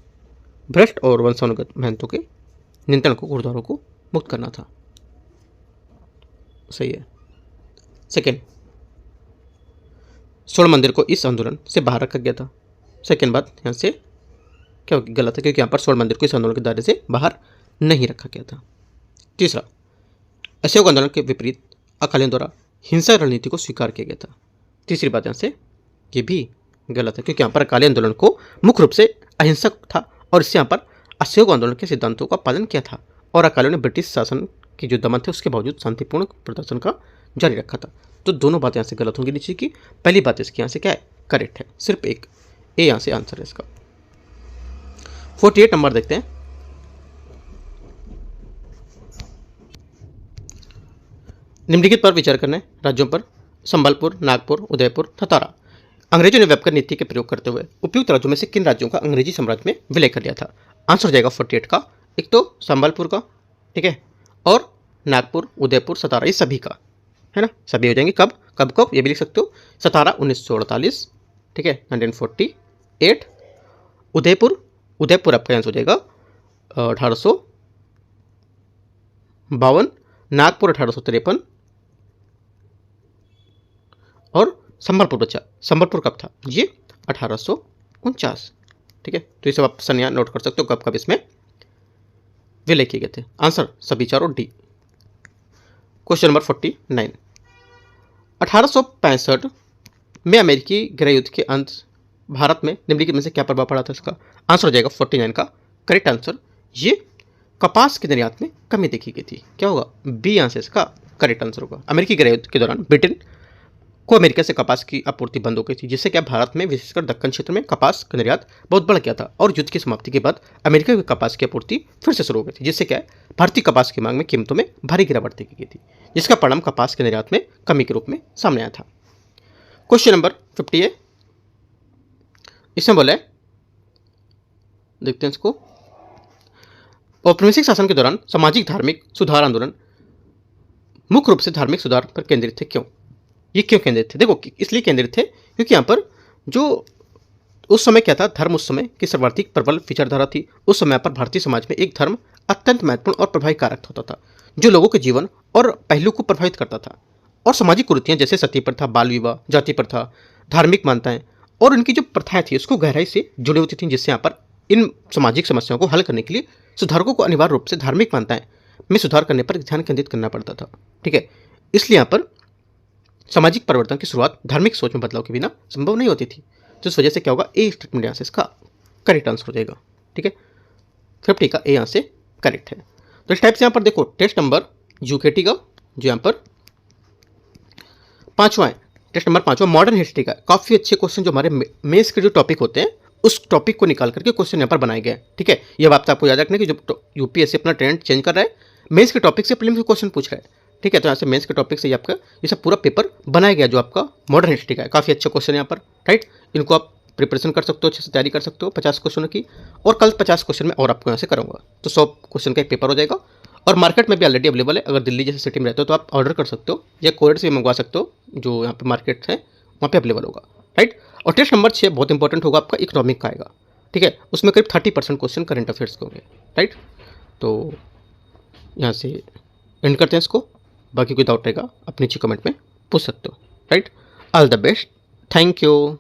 भ्रष्ट और वंशानुगत महंतों के नियंत्रण को गुरुद्वारों को मुक्त करना था। सही है। सेकेंड, स्वर्ण मंदिर को इस आंदोलन से बाहर रखा गया था। सेकेंड बात यहाँ से क्या होगी? गलत है, क्योंकि यहाँ पर स्वर्ण मंदिर को इस आंदोलन के दायरे से बाहर नहीं रखा गया था। तीसरा, अशोक आंदोलन के विपरीत अकालियों द्वारा हिंसा रणनीति को स्वीकार किया गया था। तीसरी बात यहाँ से ये भी गलत है, क्योंकि यहाँ पर अकाली आंदोलन को मुख्य रूप से अहिंसक था और इससे यहाँ पर असहयोग आंदोलन के सिद्धांतों का पालन किया था और अकालियों ने ब्रिटिश शासन के जो दमन थे उसके बावजूद शांतिपूर्ण प्रदर्शन का जारी रखा था। तो दोनों बातें यहाँ से गलत होंगी नीचे की। पहली बात इसकी यहाँ से क्या है, करेक्ट है, सिर्फ एक ए यहाँ से आंसर है इसका। 48 नंबर देखते हैं। निम्नलिखित पर विचार करना है राज्यों पर संबलपुर, नागपुर, उदयपुर, सतारा। अंग्रेजों ने व्यापक नीति के प्रयोग करते हुए उपयुक्त राज्यों में से किन राज्यों का अंग्रेजी साम्राज्य में विलय कर लिया था? आंसर हो जाएगा 48 का, एक तो संबलपुर का, ठीक है, और नागपुर, उदयपुर, सतारा, ये सभी का है ना, सभी हो जाएंगे। कब कब कब ये भी लिख सकते हो। सतारा 1948, ठीक है, 1948। उदयपुर आपका आंसर हो जाएगा 1852। नागपुर 1853 और संबलपुर बचा, संबलपुर कब था? ये 1849, ठीक है। तो ये सब आप संज्ञा नोट कर सकते हो कब कब इसमें विलय किए गए थे। आंसर सभी चारों डी। Question number 49। 1865 में अमेरिकी गृह युद्ध के अंत भारत में निम्नलिखित में से क्या प्रभाव पड़ा था? इसका आंसर हो जाएगा 49 का करेक्ट आंसर, ये कपास के निर्यात में कमी देखी गई थी। क्या होगा? बी आंसर इसका करेक्ट आंसर होगा। अमेरिकी गृह युद्ध के दौरान ब्रिटेन को अमेरिका से कपास की आपूर्ति बंद हो गई थी, जिससे क्या भारत में विशेषकर दक्कन क्षेत्र में कपास का निर्यात बहुत बढ़ गया था और युद्ध की समाप्ति के बाद अमेरिका की कपास की आपूर्ति फिर से शुरू हो गई थी, जिससे क्या भारतीय कपास की मांग में कीमतों में भारी गिरावट देखी गई थी, जिसका परिणाम कपास के निर्यात में कमी के रूप में सामने आया था। क्वेश्चन नंबर 50 है, इसमें बोला है, देखते हैं इसको। औपनिवेशिक शासन के दौरान सामाजिक धार्मिक सुधार आंदोलन मुख्य रूप से धार्मिक सुधार पर केंद्रित थे। क्यों? ये क्यों केंद्रित थे? देखो इसलिए केंद्रित थे क्योंकि यहाँ पर जो उस समय क्या था, धर्म उस समय की सर्वाधिक प्रबल विचारधारा थी। उस समय पर भारतीय समाज में एक धर्म अत्यंत महत्वपूर्ण और प्रभावी कारक होता था, जो लोगों के जीवन और पहलू को प्रभावित करता था। और सामाजिक कुरीतियाँ जैसे सती प्रथा, बाल विवाह, जाति प्रथा, धार्मिक मान्यताएं और इनकी जो प्रथाएं थी उसको गहराई से जुड़ी होती थी, जिससे यहाँ पर इन सामाजिक समस्याओं को हल करने के लिए सुधारकों को अनिवार्य रूप से धार्मिक मान्यताएं में सुधार करने पर ध्यान केंद्रित करना पड़ता था, ठीक है। इसलिए यहाँ पर सामाजिक परिवर्तन की शुरुआत धार्मिक सोच में बदलाव के बिना संभव नहीं होती थी। तो इस वजह से क्या होगा, ए स्टेटमेंट यहाँ से इसका करेक्ट आंसर हो जाएगा, ठीक है। 50 का ए यहाँ से करेक्ट है। तो इस टाइप से यहाँ पर देखो टेस्ट नंबर यूकेटी का जो यहाँ पर 5वां है, टेस्ट नंबर 5वां मॉडर्न हिस्ट्री का काफ़ी अच्छे क्वेश्चन जो हमारे मेंस के जो टॉपिक होते हैं उस टॉपिक को निकाल करके क्वेश्चन यहाँ पर बनाए गए, ठीक है। ये बात आपको याद रखना कि जो यूपीएससी अपना ट्रेंड चेंज कर रहा है, मेंस के टॉपिक से प्रीलिम्स के क्वेश्चन पूछ रहा है, ठीक है। तो यहाँ से मेंस के टॉपिक से आपका ये सब पूरा पेपर बनाया गया जो आपका मॉडर्न हिस्ट्री का है। काफ़ी अच्छा क्वेश्चन यहाँ पर, राइट। इनको आप प्रिपरेशन कर सकते हो, अच्छे से तैयारी कर सकते हो 50 क्वेश्चनों की, और कल 50 क्वेश्चन में और आपको यहाँ से कराऊंगा, तो 100 क्वेश्चन का एक पेपर हो जाएगा। और मार्केट में भी ऑलरेडी अवेलेबल है, अगर दिल्ली जैसे सिटी में रहते हो तो आप ऑर्डर कर सकते हो या कोरियर से भी मंगवा सकते हो, जो यहाँ पे मार्केट है वहाँ पे अवेलेबल होगा, राइट। और टेस्ट नंबर 6 बहुत इंपॉर्टेंट होगा आपका, इकोनॉमिक का आएगा, ठीक है। उसमें करीब 30% क्वेश्चन करंट अफेयर्स के होंगे, राइट। तो यहाँ से एंड करते हैं इसको, बाकी कोई डाउट रहेगा आप नीचे कमेंट में पूछ सकते हो, right. All the best, thank you.